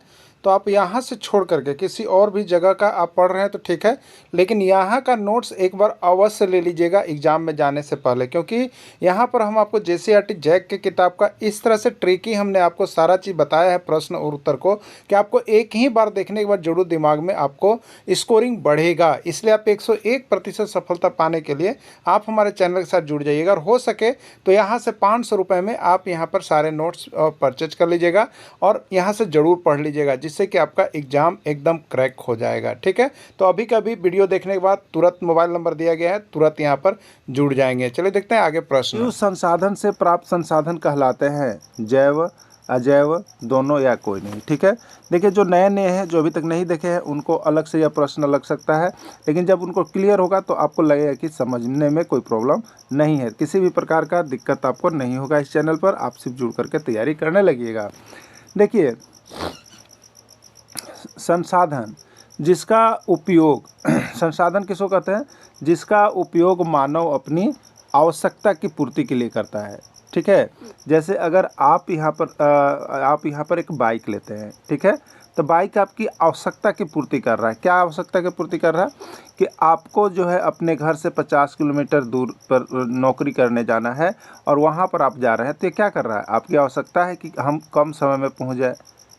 तो आप यहाँ से छोड़ करके किसी और भी जगह का आप पढ़ रहे हैं तो ठीक है, लेकिन यहाँ का नोट्स एक बार अवश्य ले लीजिएगा एग्ज़ाम में जाने से पहले, क्योंकि यहाँ पर हम आपको JCERT जैक के किताब का इस तरह से ट्रिकी हमने आपको सारा चीज़ बताया है प्रश्न और उत्तर को कि आपको एक ही बार देखने के बाद जरूर दिमाग में आपको स्कोरिंग बढ़ेगा। इसलिए आप 101% सफलता पाने के लिए आप हमारे चैनल के साथ जुड़ जाइएगा और हो सके तो यहाँ से 500 रुपये में आप यहाँ पर सारे नोट्स परचेज कर लीजिएगा और यहाँ से ज़रूर पढ़ लीजिएगा, जिससे कि आपका एग्ज़ाम एकदम क्रैक हो जाएगा। ठीक है, तो अभी का भी वीडियो देखने के बाद तुरंत मोबाइल नंबर दिया गया है, तुरंत यहाँ पर जुड़ जाएंगे। चलिए देखते हैं आगे प्रश्न। जीव संसाधन से प्राप्त संसाधन कहलाते हैं जैव, अजैव दोनों या कोई नहीं। ठीक है, देखिए जो नए नए हैं जो अभी तक नहीं देखे हैं उनको अलग से यह प्रश्न लग सकता है, लेकिन जब उनको क्लियर होगा तो आपको लगेगा कि समझने में कोई प्रॉब्लम नहीं है। किसी भी प्रकार का दिक्कत आपको नहीं होगा इस चैनल पर, आप सिर्फ जुड़ करके तैयारी करने लगिएगा। देखिए संसाधन जिसका उपयोग संसाधन किसको कहते हैं? जिसका उपयोग मानव अपनी आवश्यकता की पूर्ति के लिए करता है, ठीक है। जैसे अगर आप यहाँ पर एक बाइक लेते हैं, ठीक है, तो बाइक आपकी आवश्यकता की पूर्ति कर रहा है। क्या आवश्यकता की पूर्ति कर रहा है? कि आपको जो है अपने घर से 50 किलोमीटर दूर पर नौकरी करने जाना है और वहाँ पर आप जा रहे हैं, तो ये क्या कर रहा है? आपकी आवश्यकता है कि हम कम समय में पहुँच जाए,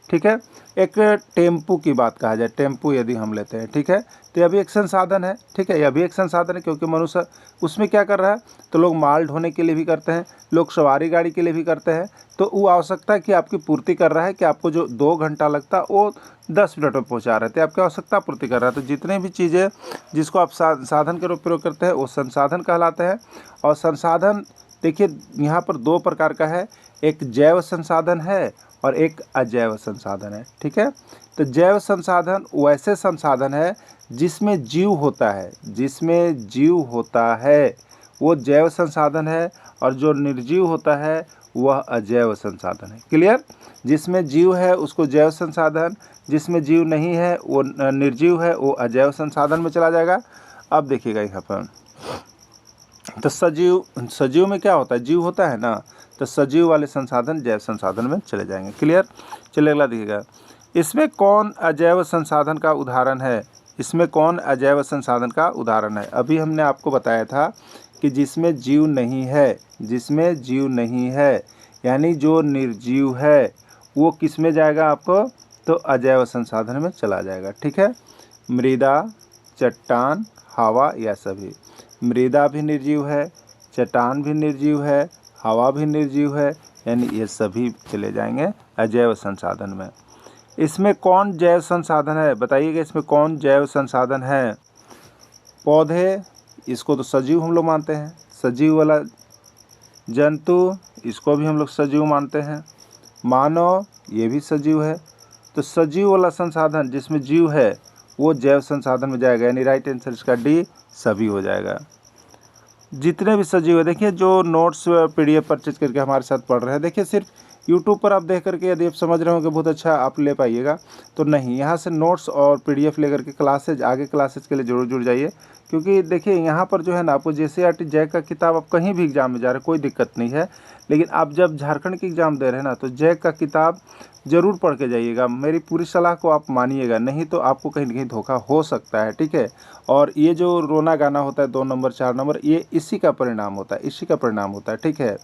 ठीक है। एक टेम्पू की बात कहा जाए, टेम्पू यदि हम लेते हैं, ठीक है, तो यह भी एक संसाधन है, ठीक है, यह भी एक संसाधन है, क्योंकि मनुष्य उसमें क्या कर रहा है? तो लोग माल ढोने के लिए भी करते हैं, लोग सवारी गाड़ी के लिए भी करते हैं। तो वो आवश्यकता की आपकी पूर्ति कर रहा है कि आपको जो 2 घंटा लगता वो 10 मिनट में पहुंचा रहे थे, आपकी आवश्यकता पूर्ति कर रहा है। तो जितने भी चीज़ें जिसको आप साधन के रूप में प्रयोग करते हैं वो संसाधन कहलाते हैं। और संसाधन देखिए यहाँ पर 2 प्रकार का है, एक जैव संसाधन है और एक अजैव संसाधन है, ठीक है। तो जैव संसाधन वैसे संसाधन है जिसमें जीव होता है, जिसमें जीव होता है वो जैव संसाधन है, और जो निर्जीव होता है वह अजैव संसाधन है। क्लियर? जिसमें जीव है उसको जैव संसाधन, जिसमें जीव नहीं है वो निर्जीव है, वो अजैव संसाधन में चला जाएगा। अब देखिएगा यहाँ पर, तो सजीव में क्या होता है? जीव होता है ना, तो सजीव वाले संसाधन जैव संसाधन में चले जाएंगे। क्लियर? चलिए अगला देखिएगा, इसमें कौन अजैव संसाधन का उदाहरण है? इसमें कौन अजैव संसाधन का उदाहरण है? अभी हमने आपको बताया था कि जिसमें जीव नहीं है, जिसमें जीव नहीं है यानी जो निर्जीव है वो किस में जाएगा आपको? तो अजैव संसाधन में चला जाएगा, ठीक है। मृदा, चट्टान, हवा, या सभी। मृदा भी निर्जीव है, चट्टान भी निर्जीव है, हवा भी निर्जीव है, यानी ये सभी चले जाएंगे अजैव संसाधन में। इसमें कौन जैव संसाधन है? बताइएगा, इसमें कौन जैव संसाधन है? पौधे, इसको तो सजीव हम लोग मानते हैं, सजीव वाला। जंतु, इसको भी हम लोग सजीव मानते हैं। मानव, ये भी सजीव है। तो सजीव वाला संसाधन जिसमें जीव है वो जैव संसाधन में जाएगा, यानी राइट आंसर इसका डी, सभी हो जाएगा। जितने भी सजीव है, देखिए जो नोट्स PDF परचेज करके हमारे साथ पढ़ रहे हैं, देखिए सिर्फ यूट्यूब पर आप देख करके यदि आप समझ रहे हो कि बहुत अच्छा आप ले पाइएगा, तो नहीं, यहाँ से नोट्स और PDF लेकर के क्लासेज, आगे क्लासेज के लिए जरूर जुड़ जाइए। क्योंकि देखिए यहाँ पर जो है ना, आपको JCERT जैक का किताब आप कहीं भी एग्ज़ाम में जा रहे हैं कोई दिक्कत नहीं है, लेकिन आप जब झारखंड की एग्ज़ाम दे रहे हैं ना, तो जैक का किताब ज़रूर पढ़ के जाइएगा। मेरी पूरी सलाह को आप मानिएगा, नहीं तो आपको कहीं ना कहीं धोखा हो सकता है, ठीक है। और ये जो रोना गाना होता है 2 नंबर 4 नंबर, ये इसी का परिणाम होता है, इसी का परिणाम होता है, ठीक है,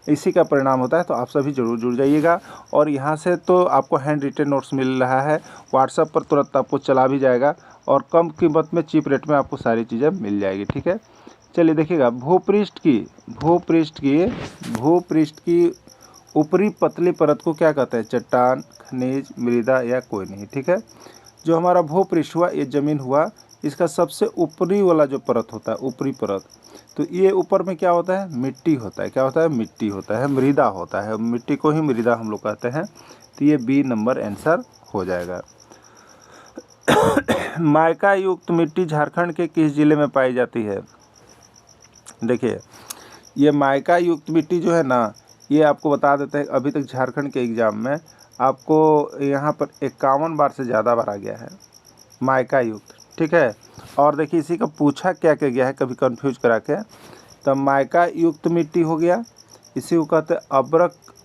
इसी का परिणाम होता है। तो आप सभी जरूर जुड़ जाइएगा। और यहाँ से तो आपको हैंड रिटेन नोट्स मिल रहा है, व्हाट्सएप पर तुरंत आपको चला भी जाएगा, और कम कीमत में, चीप रेट में आपको सारी चीज़ें मिल जाएगी, ठीक है। चलिए देखिएगा, भूपृष्ठ की ऊपरी पतली परत को क्या कहते हैं? चट्टान, खनिज, मृदा, या कोई नहीं, ठीक है। जो हमारा भूपृष्ठ हुआ, ये ज़मीन हुआ, इसका सबसे ऊपरी वाला जो परत होता है, ऊपरी परत, तो ये ऊपर में क्या होता है? मिट्टी होता है। क्या होता है? मिट्टी होता है, मृदा होता है, मिट्टी को ही मृदा हम लोग कहते हैं। तो ये B नंबर आंसर हो जाएगा। माइका युक्त मिट्टी झारखंड के किस जिले में पाई जाती है? देखिए, ये माइका युक्त मिट्टी जो है ना, ये आपको बता देते हैं, अभी तक झारखंड के एग्ज़ाम में आपको यहाँ पर 51 बार से ज़्यादा बार आ गया है माइका युक्त, ठीक है। और देखिए इसी का पूछा क्या क्या गया है, कभी कंफ्यूज करा के। तो माइका युक्त मिट्टी हो गया, इसी को कहते हैं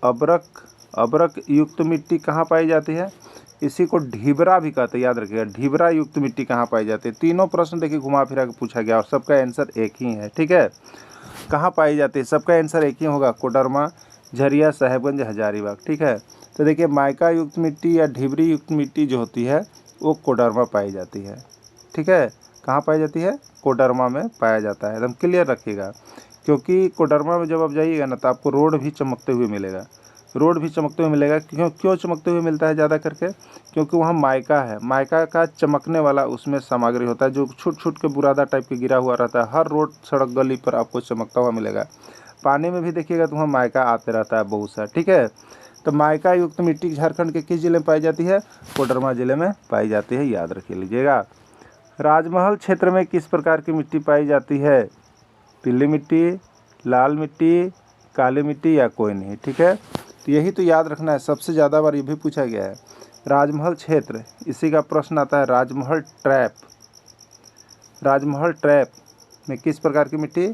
अब्रक युक्त मिट्टी कहाँ पाई जाती है? इसी को ढिबरा भी कहते हैं, याद रखिएगा, ढिबरा युक्त मिट्टी कहाँ पाई जाती है? तीनों प्रश्न देखिए घुमा फिरा के पूछा गया और सबका आंसर एक ही है, ठीक है। कहाँ पाई जाती है? सबका आंसर एक ही होगा, कोडरमा, झरिया, साहेबगंज, हजारीबाग, ठीक है। तो देखिए माइका युक्त मिट्टी या ढिबरी युक्त मिट्टी जो होती है वो कोडरमा पाई जाती है, ठीक है। कहाँ पाई जाती है? कोडरमा में पाया जाता है, एकदम क्लियर रखिएगा। क्योंकि कोडरमा में जब आप जाइएगा ना, तो आपको रोड भी चमकते हुए मिलेगा, क्यों चमकते हुए मिलता है ज़्यादा करके? क्योंकि वहाँ माइका है, माइका का चमकने वाला उसमें सामग्री होता है, जो छूट छूट के बुरादा टाइप के गिरा हुआ रहता है, हर रोड, सड़क, गली पर आपको चमकता हुआ मिलेगा। पानी में भी देखिएगा तो वहाँ माइका आते रहता है बहुत सा, ठीक है। तो माइका युक्त मिट्टी झारखंड के किस जिले में पाई जाती है? कोडरमा जिले में पाई जाती है, याद रख लीजिएगा। राजमहल क्षेत्र में किस प्रकार की मिट्टी पाई जाती है? पीली मिट्टी, लाल मिट्टी, काली मिट्टी, या कोई नहीं, ठीक है। तो यही तो याद रखना है, सबसे ज़्यादा बार ये भी पूछा गया है राजमहल क्षेत्र, इसी का प्रश्न आता है। राजमहल ट्रैप, राजमहल ट्रैप में किस प्रकार की मिट्टी?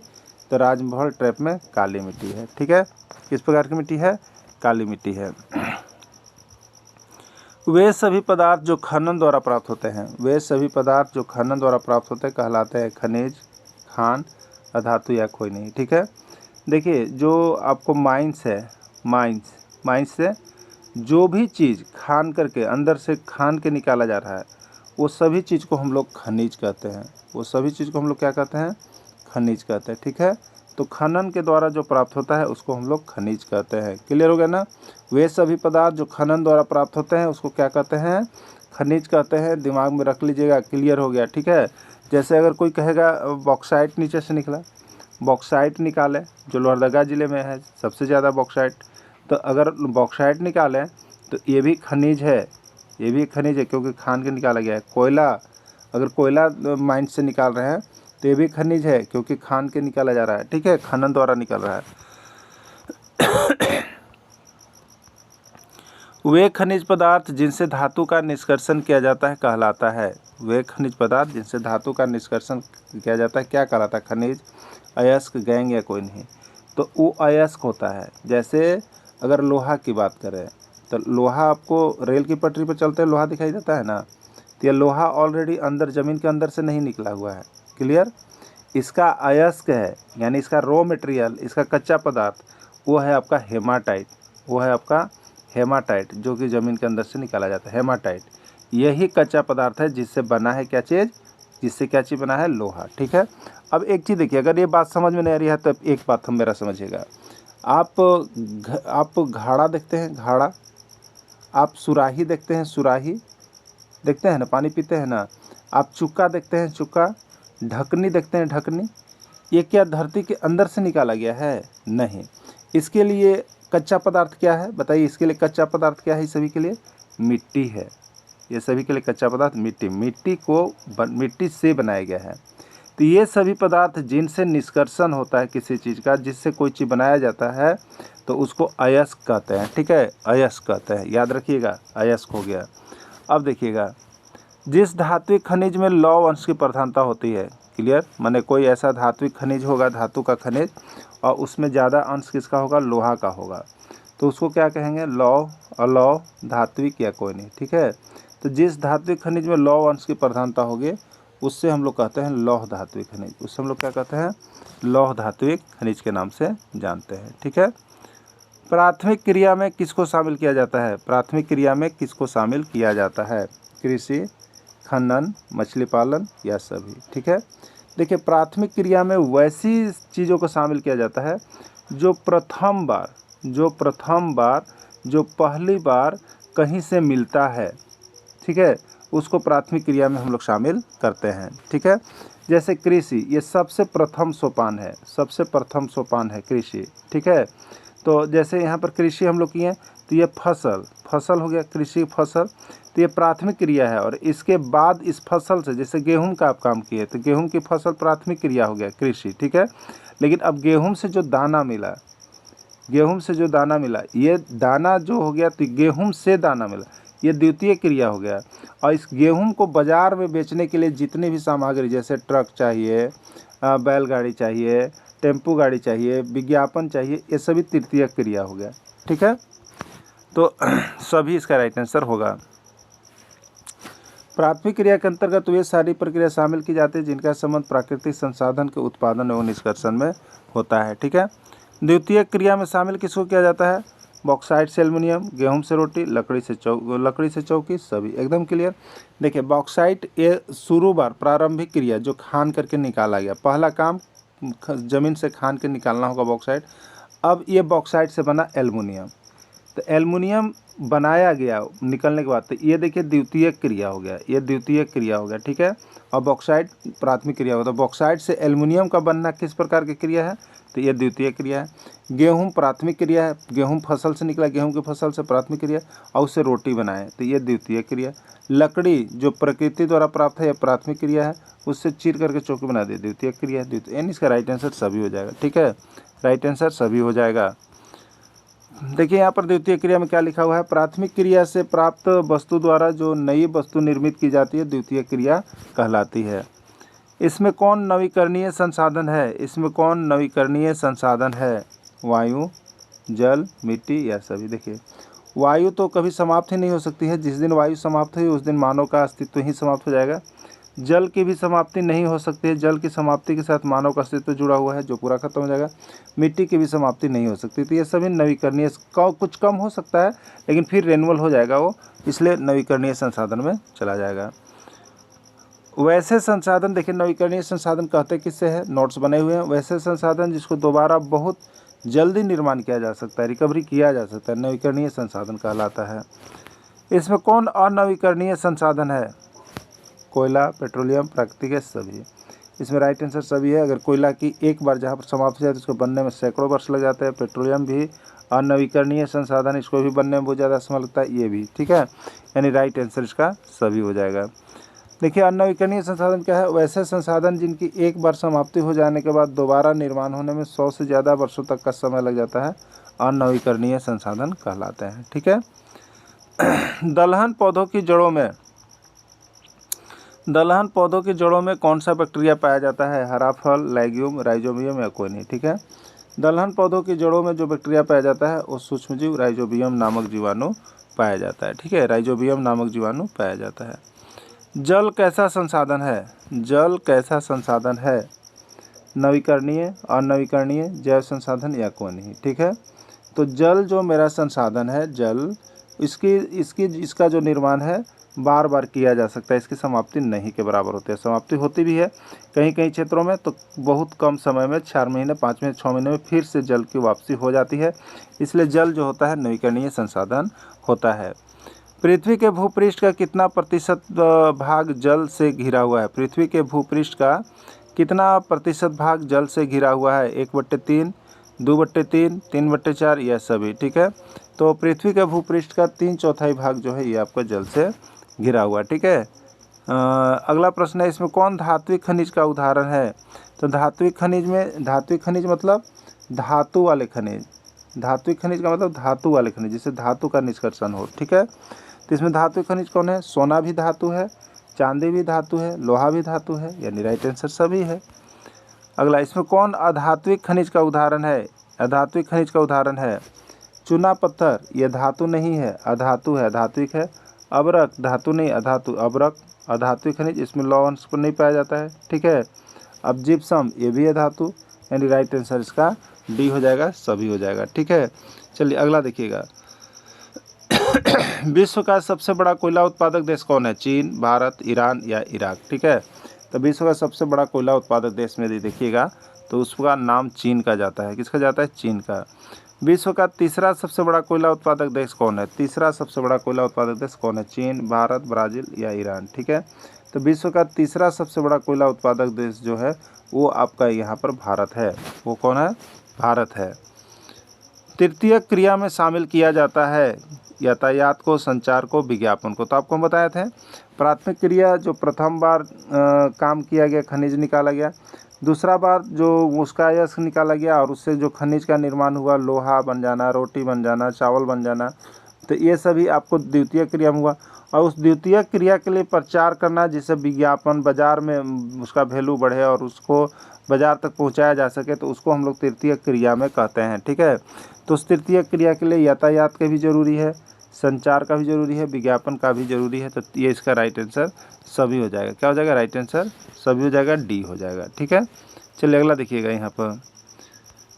तो राजमहल ट्रैप में काली मिट्टी है। ठीक है, किस प्रकार की मिट्टी है? काली मिट्टी है। वे सभी पदार्थ जो खनन द्वारा प्राप्त होते हैं, वे सभी पदार्थ जो खनन द्वारा प्राप्त होते हैं कहलाते हैं खनिज, खान, अधातु या कोई नहीं। ठीक है, देखिए जो आपको माइंस है, माइंस से जो भी चीज़ खान करके अंदर से खान के निकाला जा रहा है वो सभी चीज़ को हम लोग खनिज कहते हैं। वो सभी चीज़ को हम लोग क्या कहते हैं? खनिज कहते हैं। ठीक है, तो खनन के द्वारा जो प्राप्त होता है उसको हम लोग खनिज कहते हैं। क्लियर हो गया ना? वे सभी पदार्थ जो खनन द्वारा प्राप्त होते हैं उसको क्या कहते हैं? खनिज कहते हैं। दिमाग में रख लीजिएगा। क्लियर हो गया? ठीक है, जैसे अगर कोई कहेगा बॉक्साइट नीचे से निकला, बॉक्साइट निकाले, जो लोहरदगा ज़िले में है सबसे ज़्यादा बॉक्साइट, तो अगर बॉक्साइट निकालें तो ये भी खनिज है, ये भी खनिज है क्योंकि खान के निकाला गया है। कोयला, अगर कोयला माइन से निकाल रहे हैं तो ये भी खनिज है क्योंकि खान के निकाला जा रहा है। ठीक है, खनन द्वारा निकल रहा है। वे खनिज पदार्थ जिनसे धातु का निष्कर्षण किया जाता है कहलाता है, वे खनिज पदार्थ जिनसे धातु का निष्कर्षण किया जाता है क्या कहलाता है? खनिज, अयस्क, गैंग या कोई नहीं। तो वो अयस्क होता है। जैसे अगर लोहा की बात करें तो लोहा, आपको रेल की पटरी पर चलते लोहा दिखाई देता है ना, तो ये लोहा ऑलरेडी अंदर ज़मीन के अंदर से नहीं निकला हुआ है। क्लियर? इसका अयस्क है, यानी इसका रॉ मटेरियल, इसका कच्चा पदार्थ वो है आपका हेमाटाइट, वो है आपका हेमाटाइट, जो कि ज़मीन के अंदर से निकाला जाता है। हेमाटाइट यही कच्चा पदार्थ है जिससे बना है क्या चीज़? जिससे क्या चीज़ बना है? लोहा। ठीक है, अब एक चीज़ देखिए, अगर ये बात समझ में नहीं आ रही है तो एक बात हम मेरा समझिएगा। आप घाड़ा देखते हैं, घाड़ा, आप सुराही देखते हैं, सुराही देखते हैं ना, पानी पीते हैं ना, आप चुक्का देखते हैं, चुक्का, ढकनी देखते हैं, ढकनी, ये क्या धरती के अंदर से निकाला गया है? नहीं। इसके लिए कच्चा पदार्थ क्या है बताइए? इसके लिए कच्चा पदार्थ क्या है? सभी के लिए मिट्टी है। ये सभी के लिए कच्चा पदार्थ मिट्टी, मिट्टी से बनाया गया है। तो ये सभी पदार्थ जिनसे निष्कर्षण होता है किसी चीज़ का, जिससे कोई चीज़ बनाया जाता है तो उसको अयस्क कहते हैं। ठीक है, अयस्क कहते हैं, याद रखिएगा, अयस्क हो गया। अब देखिएगा, जिस धात्विक खनिज में लौह अंश की प्रधानता होती है, क्लियर, माने कोई ऐसा धात्विक खनिज होगा, धातु का खनिज, और उसमें ज़्यादा अंश किसका होगा? लोहा का होगा, तो उसको क्या कहेंगे? लौह, अलौह, धात्विक या कोई नहीं। ठीक है, तो जिस धात्विक खनिज में लौह अंश की प्रधानता होगी उससे हम लोग कहते हैं लौह धात्विक खनिज। उससे हम लोग क्या कहते हैं? लौह धात्विक खनिज के नाम से जानते हैं। ठीक है, प्राथमिक क्रिया में किसको शामिल किया जाता है? प्राथमिक क्रिया में किसको शामिल किया जाता है? कृषि, खनन, मछली पालन या सभी। ठीक है, देखिए प्राथमिक क्रिया में वैसी चीज़ों को शामिल किया जाता है जो प्रथम बार, जो पहली बार कहीं से मिलता है। ठीक है, उसको प्राथमिक क्रिया में हम लोग शामिल करते हैं। ठीक है, जैसे कृषि, ये सबसे प्रथम सोपान है, सबसे प्रथम सोपान है कृषि। ठीक है, तो जैसे यहाँ पर कृषि हम लोग किए तो ये फसल हो गया, कृषि फसल, तो ये प्राथमिक क्रिया है। और इसके बाद इस फसल से, जैसे गेहूं का आप काम किए तो गेहूं की फसल प्राथमिक क्रिया हो गया कृषि। ठीक है, लेकिन अब गेहूं से जो दाना मिला, ये दाना जो हो गया तो गेहूं से दाना मिला, ये द्वितीय क्रिया हो गया। और इस गेहूं को बाज़ार में बेचने के लिए जितनी भी सामग्री, जैसे ट्रक चाहिए, बैलगाड़ी चाहिए, टेम्पू गाड़ी चाहिए, विज्ञापन चाहिए, ये सभी तृतीय क्रिया हो गया। ठीक है, तो सभी इसका राइट आंसर होगा। प्राथमिक क्रिया के अंतर्गत वे सारी प्रक्रिया शामिल की जाती है जिनका संबंध प्राकृतिक संसाधन के उत्पादन एवं निष्कर्षण में होता है। ठीक है, द्वितीय क्रिया में शामिल किसको किया जाता है? बॉक्साइट से एल्युमिनियम, गेहूं से रोटी, लकड़ी से चौकी, सभी एकदम क्लियर। देखिए बॉक्साइट ये शुरू बार प्रारंभिक क्रिया जो खान करके निकाला गया, पहला काम ज़मीन से खान के निकालना होगा बॉक्साइट। अब ये बॉक्साइट से बना एल्युमिनियम, तो एल्युमिनियम बनाया गया निकलने के बाद, तो ये देखिए द्वितीय क्रिया हो गया, ये द्वितीय क्रिया हो गया। ठीक है, और बॉक्साइट प्राथमिक क्रिया होता है। बॉक्साइट से एल्युमिनियम का बनना किस प्रकार की क्रिया है? तो ये द्वितीय क्रिया है। गेहूं प्राथमिक क्रिया है, गेहूं फसल से निकला, गेहूं की फसल से प्राथमिक क्रिया, और उससे रोटी बनाए तो ये द्वितीय क्रिया। लकड़ी जो प्रकृति द्वारा प्राप्त है, यह प्राथमिक क्रिया है, उससे चीर करके चौकी बना दी, द्वितीय क्रिया है। यानी इसका राइट आंसर सभी हो जाएगा। ठीक है, राइट आंसर सभी हो जाएगा। देखिए यहाँ पर द्वितीय क्रिया में क्या लिखा हुआ है, प्राथमिक क्रिया से प्राप्त वस्तु द्वारा जो नई वस्तु निर्मित की जाती है द्वितीय क्रिया कहलाती है। इसमें कौन नवीकरणीय संसाधन है, इसमें कौन नवीकरणीय संसाधन है, वायु, जल, मिट्टी या सभी। देखिए वायु तो कभी समाप्त ही नहीं हो सकती है, जिस दिन वायु समाप्त हुई उस दिन मानव का अस्तित्व ही समाप्त हो जाएगा। जल की भी समाप्ति नहीं हो सकती है, जल की समाप्ति के साथ मानव का अस्तित्व जुड़ा हुआ है जो पूरा खत्म हो जाएगा। मिट्टी की भी समाप्ति नहीं हो सकती, तो ये सभी नवीकरणीय, कुछ कम हो सकता है लेकिन फिर रेनुअल हो जाएगा वो, इसलिए नवीकरणीय संसाधन में चला जाएगा। वैसे संसाधन, देखिए नवीकरणीय संसाधन कहते किससे है, नोट्स बने हुए हैं। वैसे संसाधन जिसको दोबारा बहुत जल्दी निर्माण किया जा सकता है, रिकवरी किया जा सकता है, नवीकरणीय संसाधन कहलाता है। इसमें कौन अनवीकरणीय संसाधन है, कोयला, पेट्रोलियम, प्राकृतिक गैस, सभी। इसमें राइट आंसर सभी है। अगर कोयला की एक बार जहाँ पर समाप्त हो जाए तो उसको बनने में सैकड़ों वर्ष लग जाते हैं। पेट्रोलियम भी अनवीकरणीय संसाधन, इसको भी बनने में बहुत ज़्यादा समय लगता है, ये भी ठीक है, यानी राइट आंसर इसका सभी हो जाएगा। देखिए अनवीकरणीय संसाधन क्या है, वैसे संसाधन जिनकी एक बार समाप्ति हो जाने के बाद दोबारा निर्माण होने में 100 से ज़्यादा वर्षों तक का समय लग जाता है, अनवीकरणीय संसाधन कहलाते हैं, ठीक है। दलहन पौधों की जड़ों में, दलहन पौधों की जड़ों में कौन सा बैक्टीरिया पाया जाता है, हरा फल, लैग्यूम, राइजोबियम या कोई नहीं, ठीक है। दलहन पौधों की जड़ों में जो बैक्टीरिया पाया जाता है वो सूक्ष्मजीव राइजोबियम नामक जीवाणु पाया जाता है, ठीक है, राइजोबियम नामक जीवाणु पाया जाता है। जल कैसा संसाधन है, जल कैसा संसाधन है, नवीकरणीय, अनवीकरणीय, जैव संसाधन या कोई नहीं, ठीक है। तो जल जो मेरा संसाधन है, जल, इसका जो निर्माण है बार बार किया जा सकता है, इसकी समाप्ति नहीं के बराबर होती है। समाप्ति होती भी है कहीं कहीं क्षेत्रों में, तो बहुत कम समय में 4 महीने, 5 महीने, 6 महीने में फिर से जल की वापसी हो जाती है, इसलिए जल जो होता है नवीकरणीय संसाधन होता है। पृथ्वी के भूपृष्ठ का कितना प्रतिशत भाग जल से घिरा हुआ है, पृथ्वी के भूपृष्ठ का कितना प्रतिशत भाग जल से घिरा हुआ है, 1/3, 2/3, 3/4 या सभी, ठीक है। तो पृथ्वी के भूपृष्ठ का 3/4 भाग जो है ये आपका जल से घिरा हुआ, ठीक है। अगला प्रश्न है, इसमें कौन धात्विक खनिज का उदाहरण है, तो धात्विक खनिज में, धात्विक खनिज मतलब धातु वाले खनिज, धात्विक खनिज का मतलब धातु वाले खनिज, जिससे धातु का निष्कर्षण हो, ठीक है। तो इसमें धात्विक खनिज कौन है, सोना भी धातु है, चांदी भी धातु है, लोहा भी धातु है, यानी राइट आंसर सभी है। अगला, इसमें कौन अधात्विक खनिज का उदाहरण है, अधात्विक खनिज का उदाहरण है, चूना पत्थर, यह धातु नहीं है, अधातु है, अधात्विक है। अबरक, धातु नहीं, अधातु, अबरक अधात्विक खनिज, इसमें लौह अंश को नहीं पाया जाता है, ठीक है। अब जिप्सम, ये भी है धातु, यानी राइट आंसर इसका डी हो जाएगा, सभी हो जाएगा, ठीक है। चलिए अगला देखिएगा। विश्व का सबसे बड़ा कोयला उत्पादक देश कौन है, चीन, भारत, ईरान या इराक, ठीक है। तो विश्व का सबसे बड़ा कोयला उत्पादक देश में देखिएगा तो उसका नाम चीन का जाता है, किसका जाता है, चीन का। विश्व का तीसरा सबसे बड़ा कोयला उत्पादक देश कौन है, तीसरा सबसे बड़ा कोयला उत्पादक देश कौन है, चीन, भारत, ब्राज़ील या ईरान, ठीक है। तो विश्व का तीसरा सबसे बड़ा कोयला उत्पादक देश जो है वो आपका यहाँ पर भारत है, वो कौन है, भारत है। तृतीय क्रिया में शामिल किया जाता है यातायात को, संचार को, विज्ञापन को। तो आपको हम बताए थे प्राथमिक क्रिया जो प्रथम बार काम किया गया, खनिज निकाला गया, दूसरा बार जो उसका यश निकाला गया और उससे जो खनिज का निर्माण हुआ, लोहा बन जाना, रोटी बन जाना, चावल बन जाना, तो ये सभी आपको द्वितीय क्रिया में हुआ। और उस द्वितीय क्रिया के लिए प्रचार करना, जिससे विज्ञापन, बाज़ार में उसका वैल्यू बढ़े और उसको बाज़ार तक पहुंचाया जा सके, तो उसको हम लोग तृतीय क्रिया में कहते हैं, ठीक है। तो उस तृतीय क्रिया के लिए यातायात का भी ज़रूरी है, संचार का भी ज़रूरी है, विज्ञापन का भी ज़रूरी है, तो ये इसका राइट आंसर सभी हो जाएगा। क्या हो जाएगा, राइट आंसर सभी हो जाएगा, डी हो जाएगा, ठीक है। चलिए अगला देखिएगा, यहाँ पर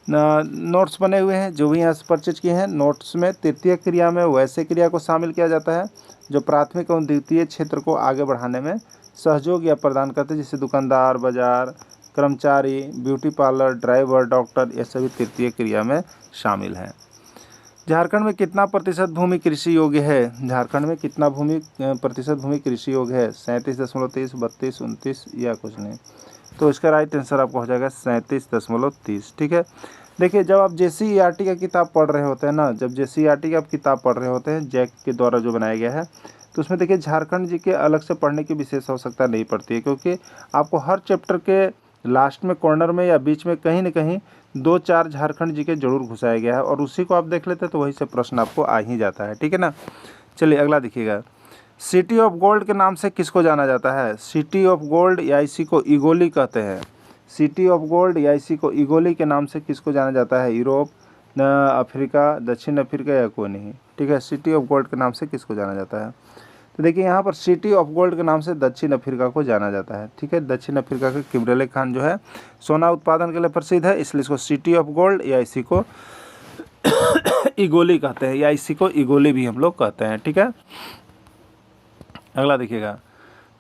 नोट्स बने हुए हैं जो भी यहाँ से परचेज किए हैं। नोट्स में तृतीय क्रिया में वैसे क्रिया को शामिल किया जाता है जो प्राथमिक एवं द्वितीय क्षेत्र को आगे बढ़ाने में सहयोग या प्रदान करते हैं, जैसे दुकानदार, बाजार, कर्मचारी, ब्यूटी पार्लर, ड्राइवर, डॉक्टर, ये सभी तृतीय क्रिया में शामिल हैं। झारखंड में कितना प्रतिशत भूमि कृषि योग्य है, झारखंड में कितना प्रतिशत भूमि कृषि योग्य है, 37.30, 32, 29 या कुछ नहीं। तो इसका राइट आंसर आपको हो जाएगा 37.30, ठीक है। देखिए जब आप JCERT का किताब पढ़ रहे होते हैं ना, जब JCERT की आप किताब पढ़ रहे होते हैं, जैक के द्वारा जो बनाया गया है, तो उसमें देखिए झारखंड जी के अलग से पढ़ने की विशेष आवश्यकता नहीं पड़ती है, क्योंकि आपको हर चैप्टर के लास्ट में, कॉर्नर में या बीच में कहीं न कहीं 2-4 झारखंड जी के जरूर घुसाया गया है, और उसी को आप देख लेते तो वही से प्रश्न आपको आ ही जाता है, ठीक है ना। चलिए अगला देखिएगा, सिटी ऑफ गोल्ड के नाम से किसको जाना जाता है? सिटी ऑफ गोल्ड या इसी को इगोली कहते हैं। सिटी ऑफ गोल्ड या इसी को इगोली के नाम से किसको जाना जाता है? यूरोप, अफ्रीका, दक्षिण अफ्रीका या कोई नहीं, ठीक है। सिटी ऑफ गोल्ड के नाम से किसको जाना जाता है? तो देखिए यहाँ पर सिटी ऑफ गोल्ड के नाम से दक्षिण अफ्रीका को जाना जाता है, ठीक है। दक्षिण अफ्रीका के किमबेरले खान जो है सोना उत्पादन के लिए प्रसिद्ध है, इसलिए इसको सिटी ऑफ गोल्ड या इसी को इगोली कहते हैं, या इसी को इगोली भी हम लोग कहते हैं, ठीक है। अगला देखिएगा,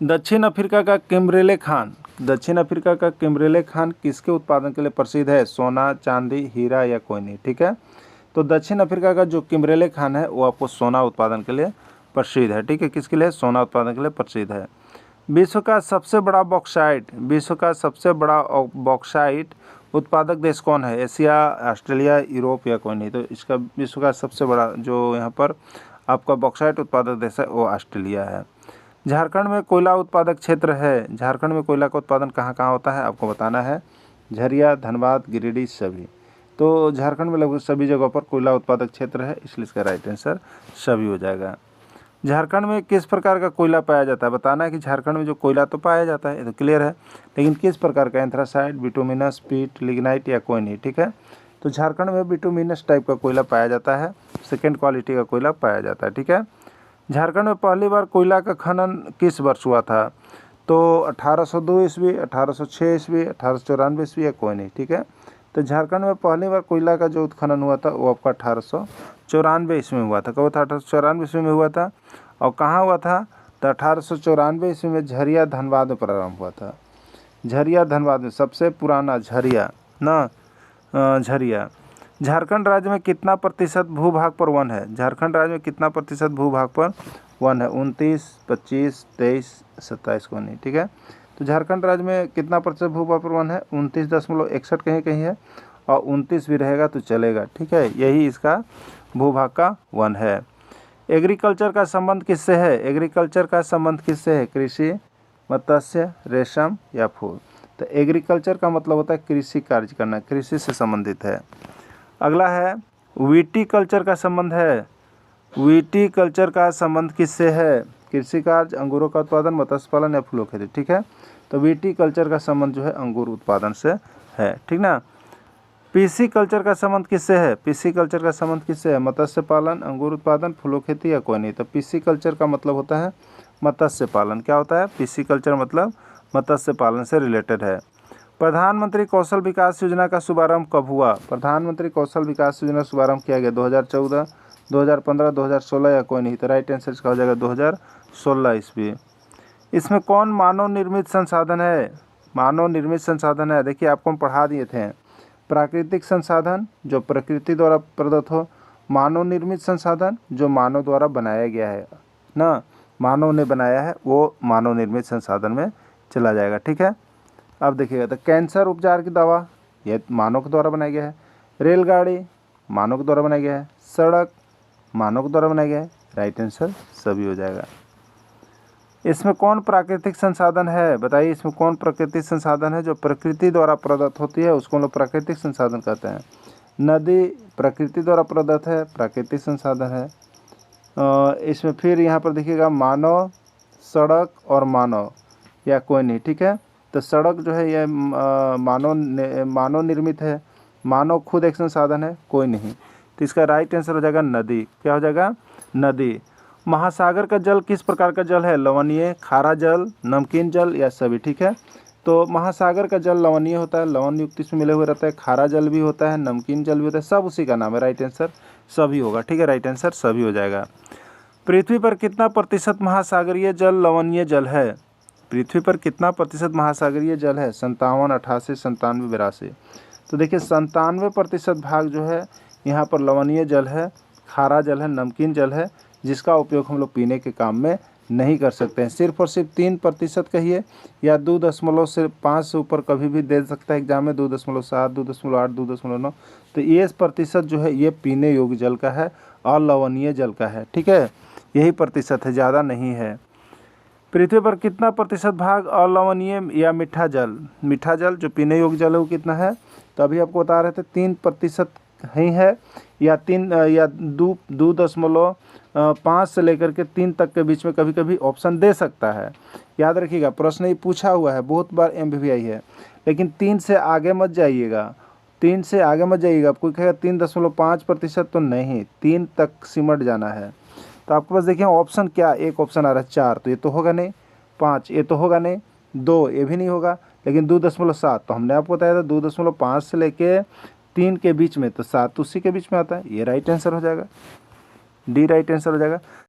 दक्षिण अफ्रीका का किमबेरले खान, दक्षिण अफ्रीका का किमबेरले खान किसके उत्पादन के लिए प्रसिद्ध है? सोना, चांदी, हीरा या कोई नहीं, ठीक है। तो दक्षिण अफ्रीका का जो किमबेरले खान है वो आपको सोना उत्पादन के लिए प्रसिद्ध है, ठीक है। किसके लिए? सोना उत्पादन के लिए प्रसिद्ध है। विश्व का सबसे बड़ा बॉक्साइट, विश्व का सबसे बड़ा बॉक्साइट उत्पादक देश कौन है? एशिया, ऑस्ट्रेलिया, यूरोप या कोई नहीं। तो इसका विश्व का सबसे बड़ा जो यहाँ पर आपका बॉक्साइट उत्पादक देश है वो ऑस्ट्रेलिया है। झारखंड में कोयला उत्पादक क्षेत्र है, झारखंड में कोयला का उत्पादन कहाँ कहाँ होता है आपको बताना है? झरिया, धनबाद, गिरिडीह, सभी। तो झारखंड में लगभग सभी जगहों पर कोयला उत्पादक क्षेत्र है, इसलिए इसका राइट आंसर सभी हो जाएगा। झारखंड में किस प्रकार का कोयला पाया जाता है? बताना है कि झारखंड में जो कोयला तो पाया जाता है, ये तो क्लियर है, लेकिन किस प्रकार का? एंथ्रासाइट, बिटुमिनस, पीट, लिग्नाइट या कोई नहीं, ठीक है। तो झारखंड में बिटुमिनस टाइप का कोयला पाया जाता है, सेकेंड क्वालिटी का कोयला पाया जाता है, ठीक है। झारखंड में पहली बार कोयला का खनन किस वर्ष हुआ था? तो 1802 ईस्वी, 1806 ईस्वी, 1894 ईस्वी या कोई नहीं, ठीक है। तो झारखंड में पहली बार कोयला का जो उत्खनन हुआ था वो आपका 1894 ईस्वी में हुआ था। कब था? 1894 ईस्वी में हुआ था। और कहाँ हुआ था? तो 1894 ईस्वी में झरिया, धनबाद में प्रारंभ हुआ था। झरिया, धनबाद में सबसे पुराना झरिया ना, झरिया। झारखंड राज्य में कितना प्रतिशत भूभाग पर वन है? झारखंड राज्य में कितना प्रतिशत भूभाग पर वन है? 29, 25, 23, 27 को नहीं, ठीक है। तो झारखंड राज्य में कितना प्रतिशत भूभाग पर वन है? 29.61 कहीं कहीं है, और 29 भी रहेगा तो चलेगा, ठीक है। यही इसका भूभाग का वन है। एग्रीकल्चर का संबंध किससे है? एग्रीकल्चर का संबंध किससे है? कृषि, मत्स्य, रेशम या फूल। तो एग्रीकल्चर का मतलब होता है कृषि कार्य करना, कृषि से संबंधित है। अगला है विटीकल्चर का संबंध है। विटीकल्चर का संबंध किससे है? कृषि कार्य, अंगूरों का उत्पादन, मत्स्य पालन या फूलों खेती, ठीक है। तो विटीकल्चर का संबंध जो है अंगूर उत्पादन से है, ठीक ना। पीसी कल्चर का संबंध किससे है? पीसी कल्चर का संबंध किससे है? मत्स्य पालन, अंगूर उत्पादन, फूलों खेती या कोई नहीं। तो पीसी कल्चर का मतलब होता है मत्स्य पालन। क्या होता है? पीसी कल्चर मतलब मत्स्य पालन से रिलेटेड है। प्रधानमंत्री कौशल विकास योजना का शुभारंभ कब हुआ? प्रधानमंत्री कौशल विकास योजना शुभारंभ किया गया 2014, 2015, 2016 या कोई नहीं। तो राइट आंसर इसका हो जाएगा 2016 ईस्वी। इसमें कौन मानव निर्मित संसाधन है? मानव निर्मित संसाधन है, देखिए आपको हम पढ़ा दिए थे। प्राकृतिक संसाधन जो प्रकृति द्वारा प्रदत्त हो, मानव निर्मित संसाधन जो मानव द्वारा बनाया गया है ना, मानव ने बनाया है, वो मानव निर्मित संसाधन में चला जाएगा, ठीक है। अब देखिएगा, तो कैंसर उपचार की दवा ये मानव के द्वारा बनाया गया है। रेलगाड़ी मानव के द्वारा बनाया गया है। सड़क मानव के द्वारा बनाया गया है। राइट आंसर सभी हो जाएगा। इसमें कौन प्राकृतिक संसाधन है? बताइए, इसमें कौन प्राकृतिक संसाधन है जो प्रकृति द्वारा प्रदत्त होती है, उसको हम लोग प्राकृतिक संसाधन कहते हैं। नदी प्रकृति द्वारा प्रदत्त है, प्राकृतिक संसाधन है। इसमें फिर यहाँ पर देखिएगा मानव, सड़क और मानव या कोई नहीं, ठीक है। तो सड़क जो है ये मानव निर्मित है, मानव खुद एक संसाधन है, कोई नहीं। तो इसका राइट आंसर हो जाएगा नदी। क्या हो जाएगा? नदी। महासागर का जल किस प्रकार का जल है? लवणीय, खारा जल, नमकीन जल या सभी, ठीक है। तो महासागर का जल लवणीय होता है, लवण युक्त इसमें मिले हुए रहता है, खारा जल भी होता है, नमकीन जल भी होता है, सब उसी का नाम है। राइट आंसर सभी होगा, ठीक है। राइट आंसर सभी हो जाएगा। पृथ्वी पर कितना प्रतिशत महासागरीय जल लवणीय जल है? पृथ्वी पर कितना प्रतिशत महासागरीय जल है? 57, 88, 97, 82। तो देखिए 97% भाग जो है यहाँ पर लवणीय जल है, खारा जल है, नमकीन जल है, जिसका उपयोग हम लोग पीने के काम में नहीं कर सकते हैं। सिर्फ और सिर्फ 3% कहिए या 2.5 से ऊपर कभी भी दे सकता है एग्जाम में, 2.7, 2.8, 2.9। तो ये प्रतिशत जो है ये पीने योग्य जल का है और लवणीय जल का है, ठीक है। यही प्रतिशत है, ज़्यादा नहीं है। पृथ्वी पर कितना प्रतिशत भाग अलवणीय या मीठा जल? मीठा जल जो पीने योग्य जल है वो कितना है? तो अभी आपको बता रहे थे 3% ही है, या 2.5 से लेकर के 3 तक के बीच में कभी कभी ऑप्शन दे सकता है। याद रखिएगा, प्रश्न ये पूछा हुआ है, बहुत बार MVVI है, लेकिन 3 से आगे मत जाइएगा, 3 से आगे मत जाइएगा। कोई कहेगा 3.5%, तो नहीं, 3 तक सिमट जाना है। तो आपके पास देखिए ऑप्शन क्या, एक ऑप्शन आ रहा है 4, तो ये तो होगा नहीं, 5 ये तो होगा नहीं, 2 ये भी नहीं होगा, लेकिन 2.7 तो हमने आपको बताया था 2.5 से लेके 3 के बीच में, तो 7 उसी के बीच में आता है, ये राइट आंसर हो जाएगा, डी राइट आंसर हो जाएगा।